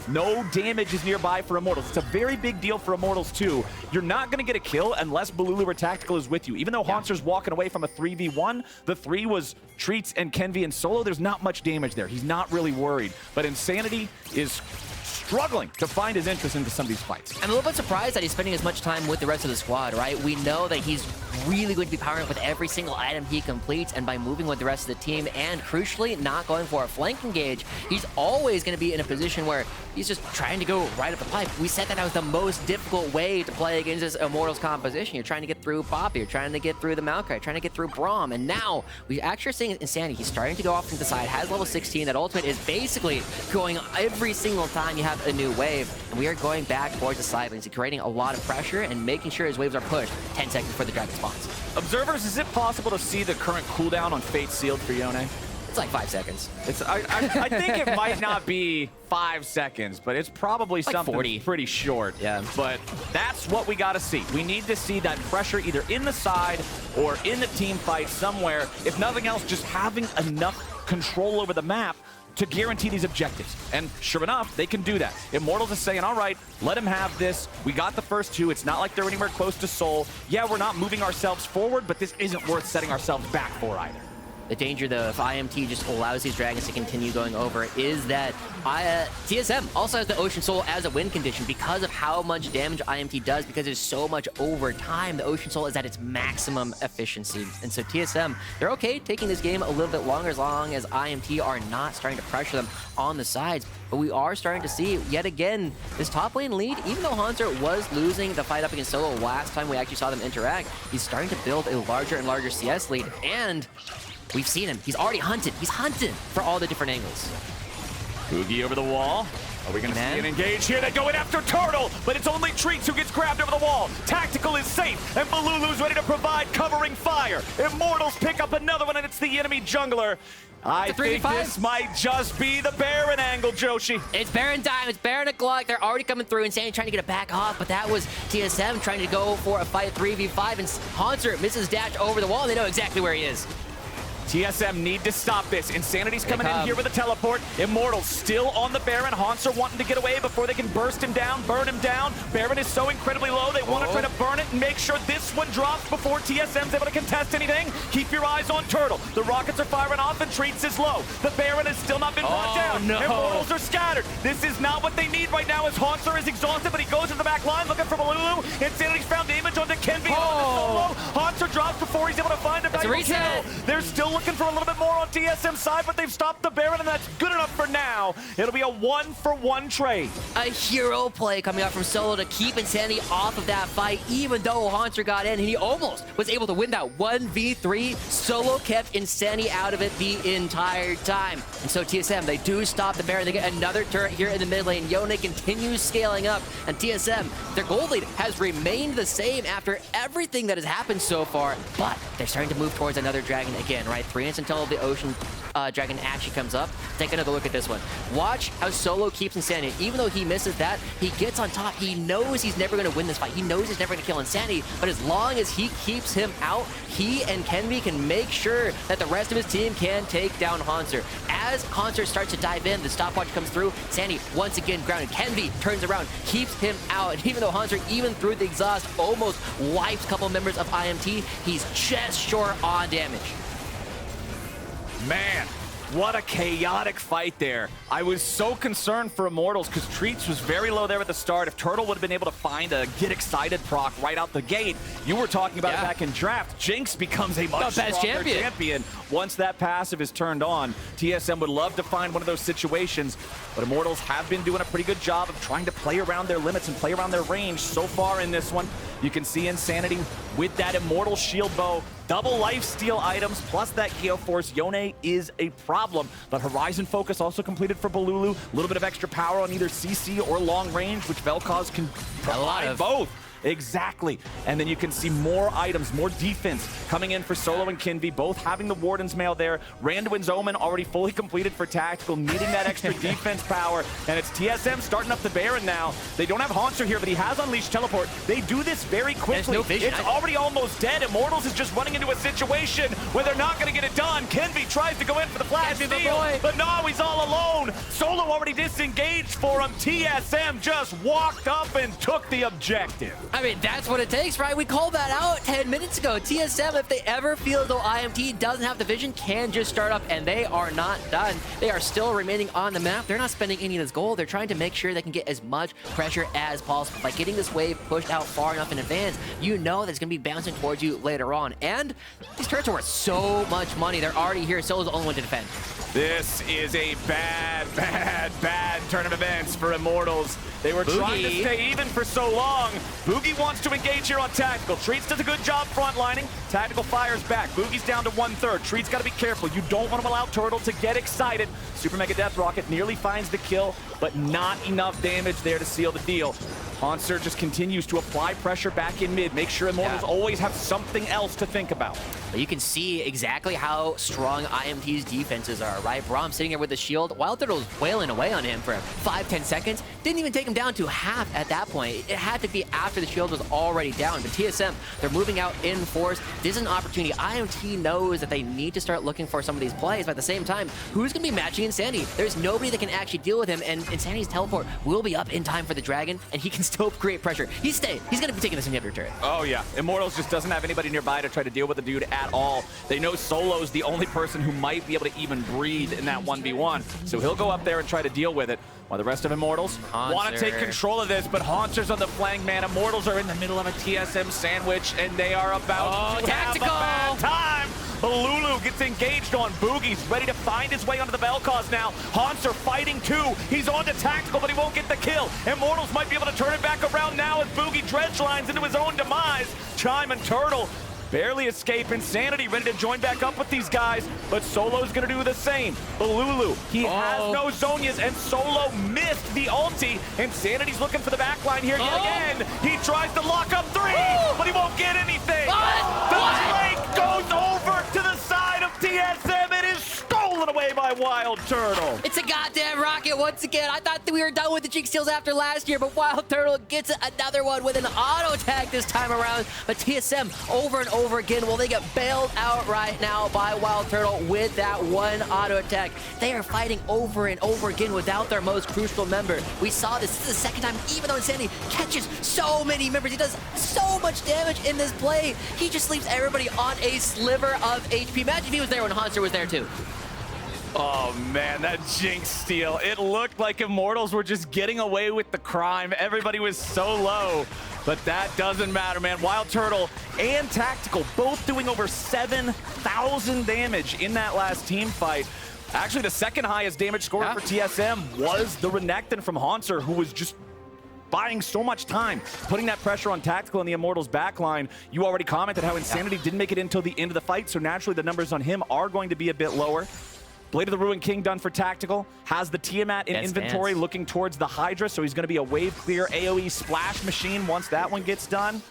No damage is nearby for Immortals. It's a very big deal for Immortals, too. You're not going to get a kill unless Bolulu or Tactical is with you. Even though Hauntzer's walking away from a 3v1, the 3 was Treatz and Kenvi and Solo. There's not much damage there. He's not really worried. But Insanity is struggling to find his interest into some of these fights. I'm a little bit surprised that he's spending as much time with the rest of the squad, right? We know that he's really going to be powering up with every single item he completes, and by moving with the rest of the team and, crucially, not going for a flank engage, he's always going to be in a position where he's just trying to go right up the pipe. We said that was the most difficult way to play against this Immortals composition. You're trying to get through Poppy, you're trying to get through the Maokai, trying to get through Braum, and now we actually are seeing Insanity. He's starting to go off to the side, has level 16. That ultimate is basically going every single time you have a new wave, and we are going back towards the side lanes, creating a lot of pressure and making sure his waves are pushed 10 seconds before the dragon spawns. Observers, is it possible to see the current cooldown on Fate Sealed for Yone? It's like 5 seconds. I think it might not be 5 seconds, but it's probably like something 40. Pretty short. Yeah. But that's what we got to see. We need to see that pressure either in the side or in the team fight somewhere. If nothing else, just having enough control over the map to guarantee these objectives. And sure enough, they can do that. Immortals is saying, all right, let him have this. We got the first 2. It's not like they're anywhere close to Soul. Yeah, we're not moving ourselves forward, but this isn't worth setting ourselves back for either. the danger though, if IMT just allows these dragons to continue going over, is that TSM also has the Ocean Soul as a win condition because of how much damage IMT does, because there's so much over time. The Ocean Soul is at its maximum efficiency. And so TSM, they're okay taking this game a little bit longer as long as IMT are not starting to pressure them on the sides. But we are starting to see, yet again, this top lane lead, even though Hauntzer was losing the fight up against Solo last time we actually saw them interact, he's starting to build a larger and larger CS lead, and we've seen him. He's already hunted. He's hunting for all the different angles. Bugi over the wall. Are we going to see an engage here? They're going after Turtle, but it's only Treatz who gets grabbed over the wall. Tactical is safe, and Bolulu's ready to provide covering fire. Immortals pick up another one, and it's the enemy jungler. I think this might just be the Baron angle, Joushi. It's Baron time. It's Baron o'clock. They're already coming through. Insanity trying to get it back off, but that was TSM trying to go for a fight 3v5, and Hauntzer misses dash over the wall. They know exactly where he is. TSM need to stop this. Insanity's coming in here with a teleport. Immortals still on the Baron. Hauntzer wanting to get away before they can burst him down, burn him down. Baron is so incredibly low. They want to try to burn it and make sure this one drops before TSM's able to contest anything. Keep your eyes on Turtle. The rockets are firing off and Treatz is low. The Baron has still not been brought down. No. Immortals are scattered. This is not what they need right now as Hauntzer is exhausted, but he goes to the back line looking for Bolulu. Insanity's found damage onto Kenvi. Hauntzer drops before he's able to find a valuable kill. They're still looking for a little bit more on TSM side, but they've stopped the Baron, and that's good enough for now. It'll be a 1-for-1 trade. A hero play coming out from Solo to keep Insanity off of that fight, even though Hauntzer got in, and he almost was able to win that 1v3. Solo kept Insanity out of it the entire time. And so TSM, they do stop the Baron. They get another turret here in the mid lane. Yone continues scaling up, and TSM, their gold lead has remained the same after everything that has happened so far, but they're starting to move towards another dragon again, right? 3 inches until the Ocean Dragon actually comes up. Take another look at this one. Watch how Solo keeps Insanity. Even though he misses that, he gets on top. He knows he's never going to win this fight. He knows he's never going to kill Insanity, but as long as he keeps him out, he and Kenvi can make sure that the rest of his team can take down Hauntzer. As Hauntzer starts to dive in, the stopwatch comes through. Insanity once again grounded. Kenvi turns around, keeps him out, and even though Hauntzer, even through the exhaust, almost wipes a couple members of IMT, he's just short on damage. Man, what a chaotic fight there. I was so concerned for Immortals because Treatz was very low there at the start. If Turtle would have been able to find a get excited proc right out the gate, you were talking about it back in draft. Jinx becomes a much stronger champion once that passive is turned on. TSM would love to find one of those situations, but Immortals have been doing a pretty good job of trying to play around their limits and play around their range so far in this one. You can see Insanity with that Immortal Shield Bow. Double lifesteal items plus that KO Force. Yone is a problem, but Horizon Focus also completed for Bolulu. A little bit of extra power on either CC or long range, which Vel'Koz can provide both. Exactly. And then you can see more items, more defense coming in for Solo and Kenvi, both having the Warden's Mail there. Randuin's Omen already fully completed for Tactical, needing that extra defense power. And it's TSM starting up the Baron now. They don't have Hauntzer here, but he has Unleashed Teleport. They do this very quickly. No vision. It's already almost dead. Immortals is just running into a situation where they're not going to get it done. Kenvi tries to go in for the flash steal, but no, he's all alone. Solo already disengaged for him. TSM just walked up and took the objective. I mean, that's what it takes, right? We called that out 10 minutes ago. TSM, if they ever feel as though IMT doesn't have the vision, can just start up, and they are not done. They are still remaining on the map. They're not spending any of this gold. They're trying to make sure they can get as much pressure as possible. By getting this wave pushed out far enough in advance, you know that it's going to be bouncing towards you later on. And these turrets are worth so much money. They're already here. Solo's the only one to defend. This is a bad turn of events for Immortals. They were trying to stay even for so long. Bugi wants to engage here on Tactical. Treatz does a good job frontlining. Tactical fires back. Bugi's down to 1/3. Treatz got to be careful. You don't want to allow Turtle to get excited. Super Mega Death Rocket nearly finds the kill, but not enough damage there to seal the deal. Hauntzer just continues to apply pressure back in mid. Make sure Immortals always have something else to think about. But you can see exactly how strong IMT's defenses are, right? Braum sitting there with the shield. WildTurtle was wailing away on him for 5-10 seconds. Didn't even take him down to half at that point. It had to be after the the shield was already down. But TSM, they're moving out in force. This is an opportunity. IMT knows that they need to start looking for some of these plays, but at the same time, who's going to be matching Insanity? There's nobody that can actually deal with him, and Insanity's teleport will be up in time for the Dragon, and he can still create pressure. He's staying. He's going to be taking this inhibitor turret. Oh, yeah. Immortals just doesn't have anybody nearby to try to deal with the dude at all. They know Solo's the only person who might be able to even breathe in that 1v1, so he'll go up there and try to deal with it, while the rest of Immortals want to take control of this, but Hauntzer's on the flank, man. Immortals are in the middle of a TSM sandwich, and they are about to have a bad time. Lulu gets engaged on Bugi's ready to find his way onto the Vel'Koz now. Hauntzer fighting too. He's on to Tactical, but he won't get the kill. Immortals might be able to turn it back around now as Bugi dredge lines into his own demise. Chime and Turtle barely escape. Insanity ready to join back up with these guys, but Solo's gonna do the same. Bolulu, he has no Zonias, and Solo missed the ulti. Insanity's looking for the backline here yet again. He tries to lock up 3, but he won't get anything. The Drake goes over to the side of TSM. It is stolen away by WildTurtle. It's a goddamn rocket once again. I thought that we were done with the Jinx steals after last year, but WildTurtle gets another one with an auto attack this time around. But TSM over and over again, well, they get bailed out right now by WildTurtle with that one auto attack. They are fighting over and over again without their most crucial member. We saw this. This is the second time, even though Insanity catches so many members, he does so much damage in this play. He just leaves everybody on a sliver of HP. Imagine if he was there when Hauntzer was there too. Oh man, that Jinx steal. It looked like Immortals were just getting away with the crime. Everybody was so low, but that doesn't matter, man. WildTurtle and Tactical both doing over 7,000 damage in that last team fight. Actually, the second highest damage scorer for TSM was the Renekton from Hauntzer, who was just buying so much time, putting that pressure on Tactical in the Immortals backline. You already commented how Insanity didn't make it until the end of the fight, so naturally the numbers on him are going to be a bit lower. Blade of the Ruined King done for Tactical. Has the Tiamat in inventory looking towards the Hydra, so he's going to be a wave clear AoE splash machine once that one gets done.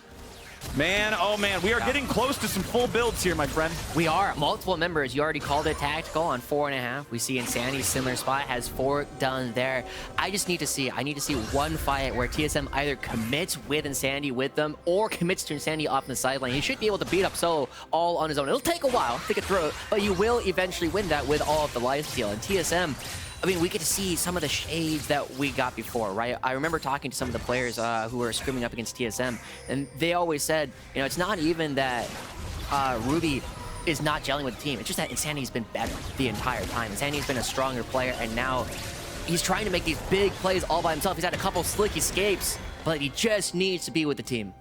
Man, oh man, we are getting close to some full builds here, my friend. We are. Multiple members. You already called it Tactical on 4.5. We see Insanity, similar spot, has 4 done there. I need to see one fight where TSM either commits with Insanity with them or commits to Insanity off the sideline. He should be able to beat up Solo all on his own. It'll take a while, take a throw, but you will eventually win that with all of the lifesteal. And TSM, I mean, we get to see some of the shades that we got before, right? I remember talking to some of the players who were scrimming up against TSM, and they always said, you know, it's not even that Ruby is not gelling with the team. It's just that Insanity's been better the entire time. Insanity's been a stronger player, and now he's trying to make these big plays all by himself. He's had a couple slick escapes, but he just needs to be with the team.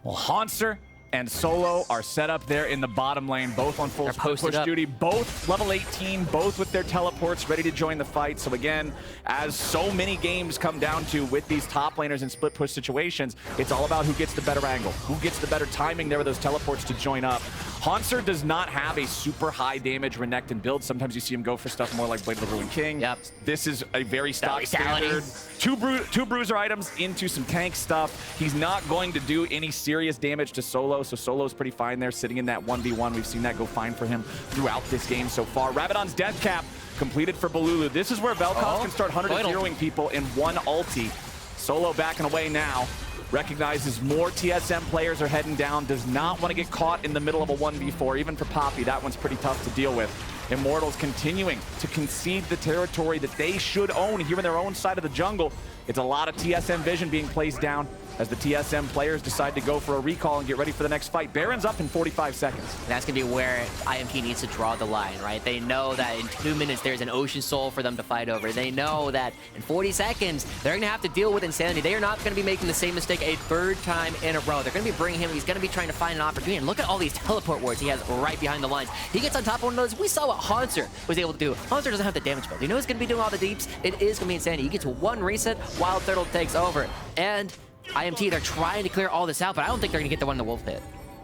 Well, Hauntzer and Solo are set up there in the bottom lane, both on full push duty, both level 18, both with their teleports ready to join the fight. So again, as so many games come down to with these top laners in split push situations, it's all about who gets the better angle, who gets the better timing there with those teleports to join up. Hauntzer does not have a super high damage Renekton build. Sometimes you see him go for stuff more like Blade of the Ruined King. Yep. This is a very stock standard. Two bruiser items into some tank stuff. He's not going to do any serious damage to Solo, so Solo's pretty fine there, sitting in that 1v1. We've seen that go fine for him throughout this game so far. Rabadon's death cap completed for Bolulu. This is where Vel'Koz can start 100-0ing people in one ulti. Solo backing away now. Recognizes more TSM players are heading down, does not want to get caught in the middle of a 1v4. Even for Poppy, that one's pretty tough to deal with. Immortals continuing to concede the territory that they should own here in their own side of the jungle. It's a lot of TSM vision being placed down as the TSM players decide to go for a recall and get ready for the next fight. Baron's up in 45 seconds. And that's going to be where IMT needs to draw the line, right? They know that in 2 minutes there's an Ocean Soul for them to fight over. They know that in 40 seconds they're going to have to deal with Insanity. They are not going to be making the same mistake a 3rd time in a row. They're going to be bringing him. He's going to be trying to find an opportunity. And look at all these teleport wards he has right behind the lines. He gets on top of one of those. We saw what Hauntzer was able to do. Hauntzer doesn't have the damage build. You know who's going to be doing all the deeps? It is going to be Insanity. He gets one reset, WildTurtle takes over. And IMT, they're trying to clear all this out, but I don't think they're going to get the one in the Wolf Pit.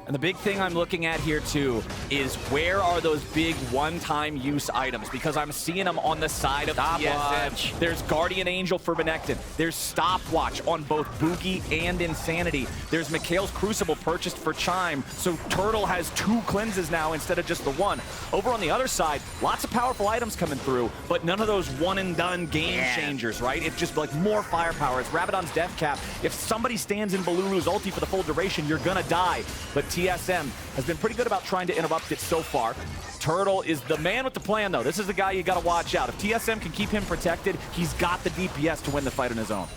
And the big thing I'm looking at here too is where are those big one-time use items? Because I'm seeing them on the side of TSM. There's Guardian Angel for Renekton. There's Stopwatch on both Bugi and Insanity. There's Mikhail's Crucible purchased for Chime, so Turtle has 2 cleanses now instead of just the 1. Over on the other side, lots of powerful items coming through, but none of those one-and-done game changers, right? It's just like more firepower. It's Rabadon's death cap. If somebody stands in Bolulu's ulti for the full duration, you're gonna die. But TSM has been pretty good about trying to interrupt it so far. Turtle is the man with the plan, though. This is the guy you gotta watch out. If TSM can keep him protected, he's got the DPS to win the fight on his own.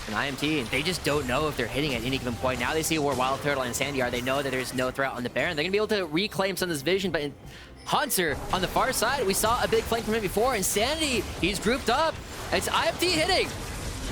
And IMT, they just don't know if they're hitting at any given point. Now they see where WildTurtle and Sandy are. They know that there's no threat on the Baron. They're gonna be able to reclaim some of this vision, but Hauntzer on the far side, we saw a big flank from him before. Insanity, he's grouped up. It's IMT hitting.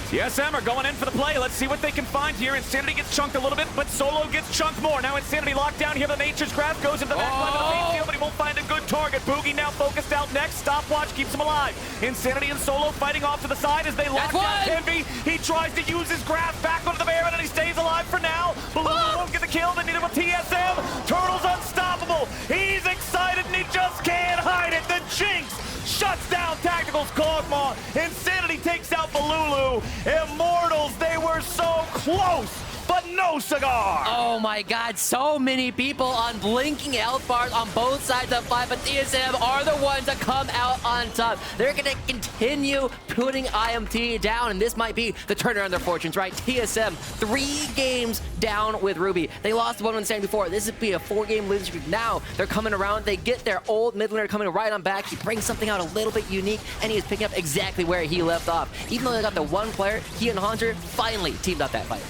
TSM are going in for the play. Let's see what they can find here. Insanity gets chunked a little bit, but Solo gets chunked more. Now Insanity locked down here, but Nature's Grasp goes into the back line of the main field, but he won't find a good target. Bugi now focused out next. Stopwatch keeps him alive. Insanity and Solo fighting off to the side as they lock down Kenvi. He tries to use his grasp back onto the Baron, and he stays alive for now. Bolulu won't get the kill. They need him with TSM. Turtle's unstoppable. He's excited, and he just can't hide it. The Jinx shuts down Tactical's Kog'Maw. Insanity takes out Bolulu. Immortals, they were so close, but no cigar. Oh my god, so many people on blinking health bars on both sides of the fight, but TSM are the ones that come out on top. They're gonna continue putting IMT down, and this might be the turnaround of their fortunes, right? TSM, 3 games down with Ruby. They lost 1 Sandy before. This would be a 4-game losing streak. Now they're coming around. They get their old mid laner coming right on back. He brings something out a little bit unique, and he is picking up exactly where he left off. Even though they got the 1 player, he and Hauntzer finally teamed up that fight.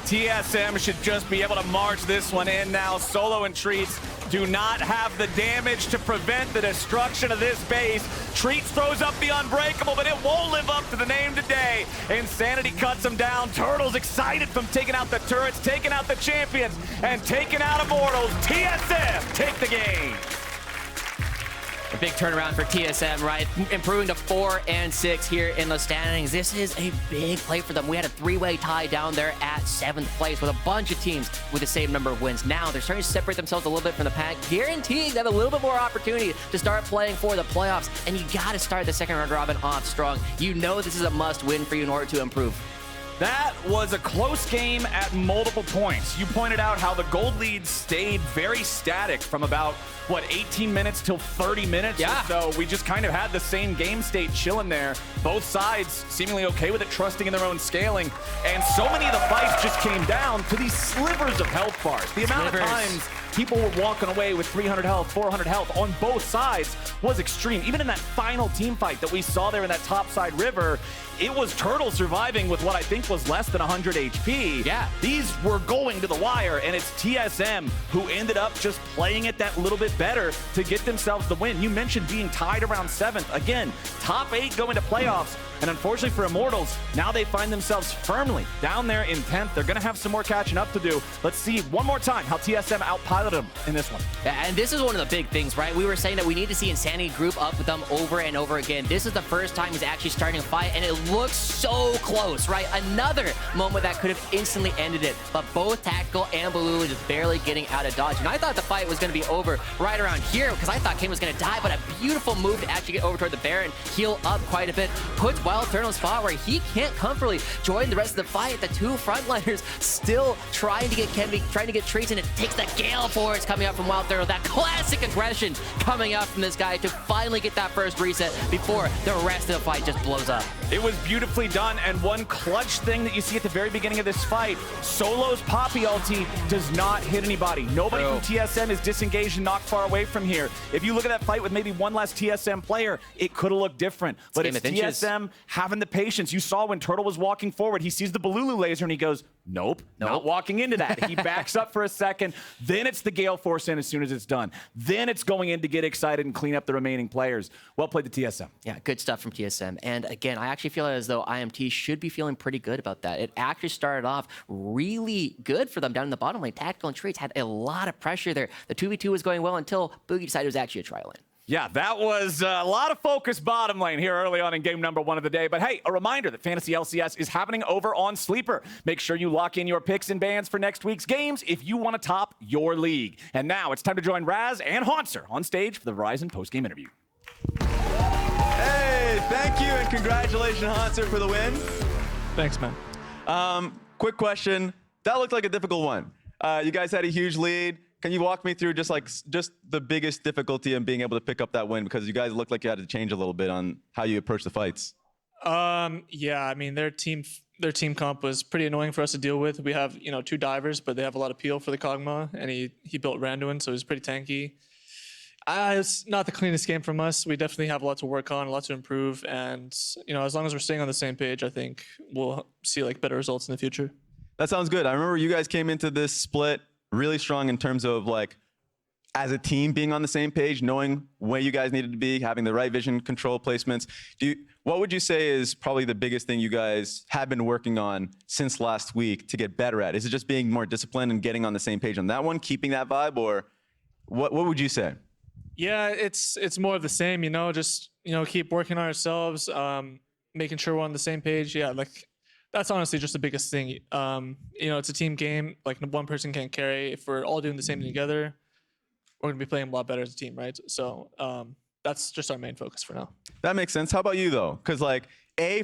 TSM should just be able to march this one in now. Solo and Treatz do not have the damage to prevent the destruction of this base. Treatz throws up the Unbreakable, but it won't live up to the name today. Insanity cuts him down. Turtle's excited from taking out the turrets, taking out the champions, and taking out Immortals. TSM take the game. A big turnaround for TSM, right? Improving to 4 and 6 here in the standings. This is a big play for them. We had a 3-way tie down there at 7th place with a bunch of teams with the same number of wins. Now they're starting to separate themselves a little bit from the pack, guaranteeing they have a little bit more opportunity to start playing for the playoffs. And you got to start the second round robin off strong. You know this is a must-win for you in order to improve. That was a close game at multiple points. You pointed out how the gold lead stayed very static from about, what, 18 minutes till 30 minutes? Yeah. So we just kind of had the same game state chilling there. Both sides seemingly okay with it, trusting in their own scaling. And so many of the fights just came down to these slivers of health bars. The amount of times people were walking away with 300 health, 400 health on both sides was extreme. Even in that final team fight that we saw there in that topside river, it was Turtle surviving with what I think was less than 100 HP. Yeah. These were going to the wire, and it's TSM who ended up just playing it that little bit better to get themselves the win. You mentioned being tied around 7th. Again, top 8 going to playoffs. And unfortunately for Immortals, now they find themselves firmly down there in 10th. They're going to have some more catching up to do. Let's see one more time how TSM outpiloted them in this one. And this is one of the big things, right? We were saying that we need to see Insanity group up with them over and over again. This is the first time he's actually starting a fight, and it looks so close, right? Another moment that could have instantly ended it. But both Tactical and Bolulu just barely getting out of dodge. And I thought the fight was going to be over right around here because I thought Kim was going to die, but a beautiful move to actually get over toward the Baron, heal up quite a bit, puts WildTurtle in a spot where he can't comfortably join the rest of the fight. The 2 frontliners still trying to get Kenvi, trying to get Treatz, and it takes that Gale Force coming out from WildTurtle. That classic aggression coming out from this guy to finally get that first reset before the rest of the fight just blows up. It was beautifully done, and one clutch thing that you see at the very beginning of this fight, Solo's Poppy ulti does not hit anybody. Nobody from TSM is disengaged and knocked far away from here. If you look at that fight with maybe one less TSM player, it could have looked different. But it's TSM having the patience. You saw when Turtle was walking forward, he sees the Bolulu laser and he goes, nope, not walking into that. He backs up for a second. Then it's the Gale Force in as soon as it's done. Then it's going in to get excited and clean up the remaining players. Well played to TSM. Yeah, good stuff from TSM. And again, I actually feel as though IMT should be feeling pretty good about that. It actually started off really good for them down in the bottom lane. Tactical and Treatz had a lot of pressure there. The 2v2 was going well until Bugi decided it was actually a trial lane. Yeah, that was a lot of focus bottom lane here early on in game number 1 of the day. But hey, a reminder that Fantasy LCS is happening over on Sleeper. Make sure you lock in your picks and bans for next week's games if you want to top your league. And now it's time to join Raz and Hauntzer on stage for the Verizon post-game interview. Hey, thank you and congratulations, Hauntzer, for the win. Thanks, man. Quick question. That looked like a difficult one. You guys had a huge lead. Can you walk me through just the biggest difficulty in being able to pick up that win? Because you guys looked like you had to change a little bit on how you approach the fights. Yeah, I mean, their team comp was pretty annoying for us to deal with. We have, 2 divers, but they have a lot of peel for the Kog'Maw, and he built Randuin, so he was pretty tanky. It's not the cleanest game from us. We definitely have a lot to work on, a lot to improve, and as long as we're staying on the same page, I think we'll see better results in the future. That sounds good. I remember you guys came into this split really strong in terms of as a team being on the same page, knowing where you guys needed to be, having the right vision control placements. What would you say is probably the biggest thing you guys have been working on since last week to get better at? Is it just being more disciplined and getting on the same page on that one, keeping that vibe, or what would you say? Yeah, it's more of the same, just keep working on ourselves, making sure we're on the same page. Yeah, that's honestly just the biggest thing. It's a team game. One person can't carry. If we're all doing the same thing together, we're gonna be playing a lot better as a team, right? So that's just our main focus for now. That makes sense. How about you though? Because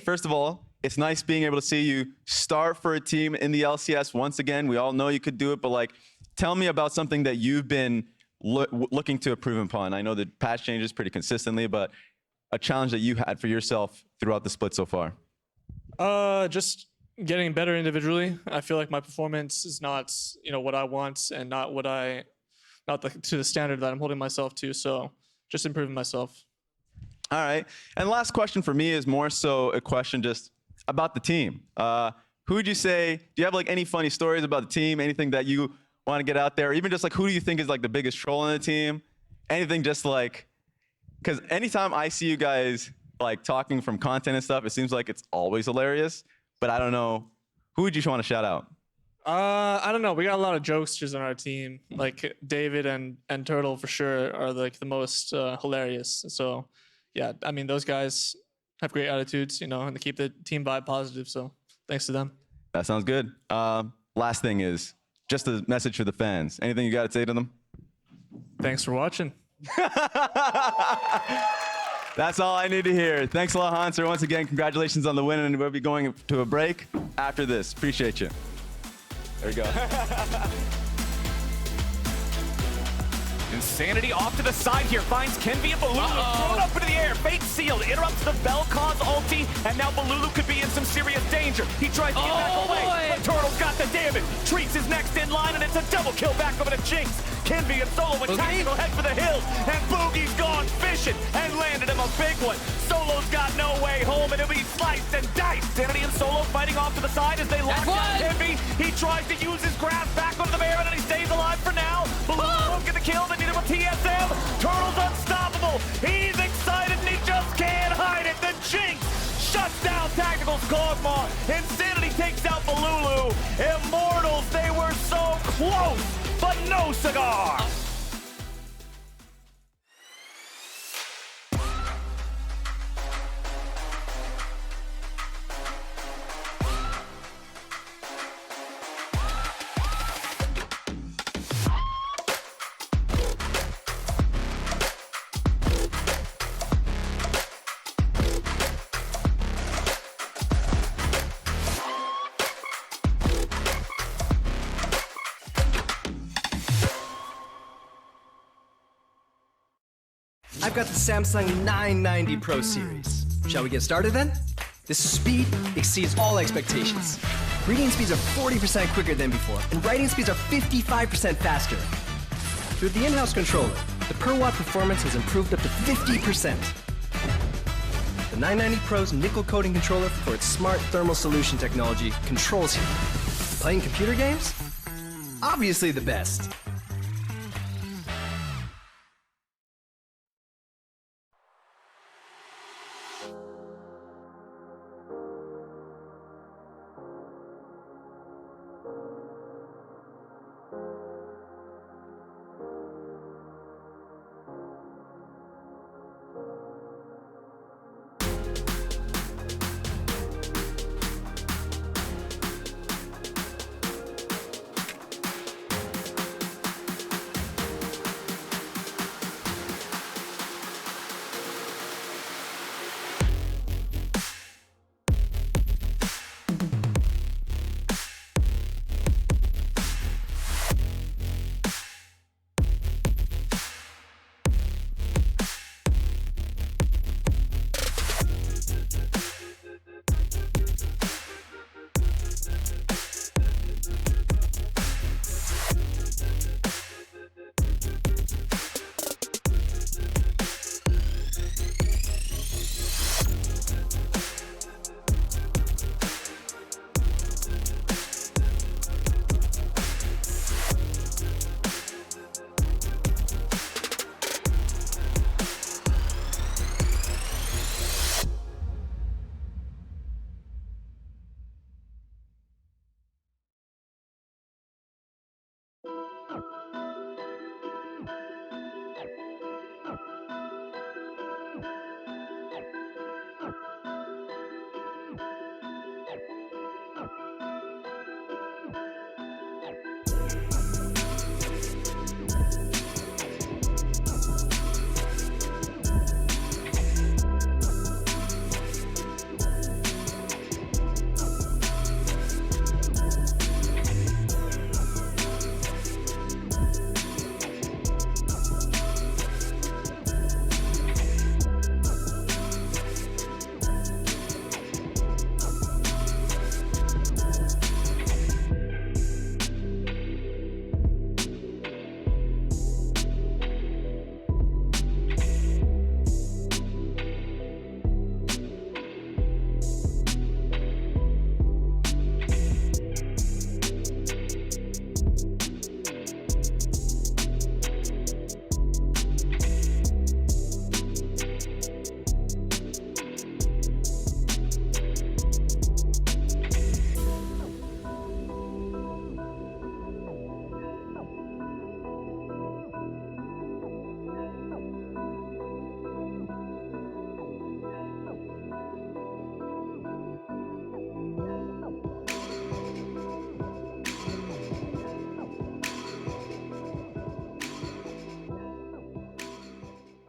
first of all, it's nice being able to see you start for a team in the LCS once again. We all know you could do it, but tell me about something that you've been looking to improve upon. I know the patch changes pretty consistently, but a challenge that you had for yourself throughout the split so far. Just getting better individually. I feel like my performance is not, what I want and not to the standard that I'm holding myself to. So just improving myself. All right. And last question for me is more so a question just about the team. Who would you say, do you have any funny stories about the team? Anything that you want to get out there? Or even just who do you think is the biggest troll on the team? Anything just because anytime I see you guys talking from content and stuff, it seems like it's always hilarious, but I don't know. Who would you want to shout out? I don't know. We got a lot of jokesters on our team. David and Turtle for sure are the most hilarious. So yeah, I mean, those guys have great attitudes, and they keep the team vibe positive. So thanks to them. That sounds good. Last thing is just a message for the fans. Anything you got to say to them? Thanks for watching. That's all I need to hear. Thanks a lot, Hauntzer. Once again, congratulations on the win, and we'll be going to a break after this. Appreciate you. There we go. Insanity off to the side here, finds Kenvi and Bolulu, thrown up into the air, fake sealed, interrupts the Vel'Koz ulti, and now Bolulu could be in some serious danger. He tries to get back away, but Turtle's got the damage. Treatz is next in line, and it's a double kill back over to Jinx. Kenvi and Solo with tactical head for the hills, and Bugi's gone fishing and landed him a big one. Solo's got no way home, and he'll be sliced and diced. Sanity and Solo fighting off to the side as they lock down Kenvi. He tries to use his grasp back onto the Baron, and he stays alive for now. Bolulu won't get the kill, they need him with TSM. Turtle's unstoppable. He's excited, and he just can't hide it. The Jinx shuts down Tactical's Kog'Maw. Insanity takes out Bolulu. Immortals, they were so close, but no cigar. I've got the Samsung 990 Pro series. Shall we get started then? This speed exceeds all expectations. Reading speeds are 40% quicker than before, and writing speeds are 55% faster. With the in-house controller, the per watt performance has improved up to 50%. The 990 Pro's nickel coating controller for its smart thermal solution technology controls you. Playing computer games? Obviously the best.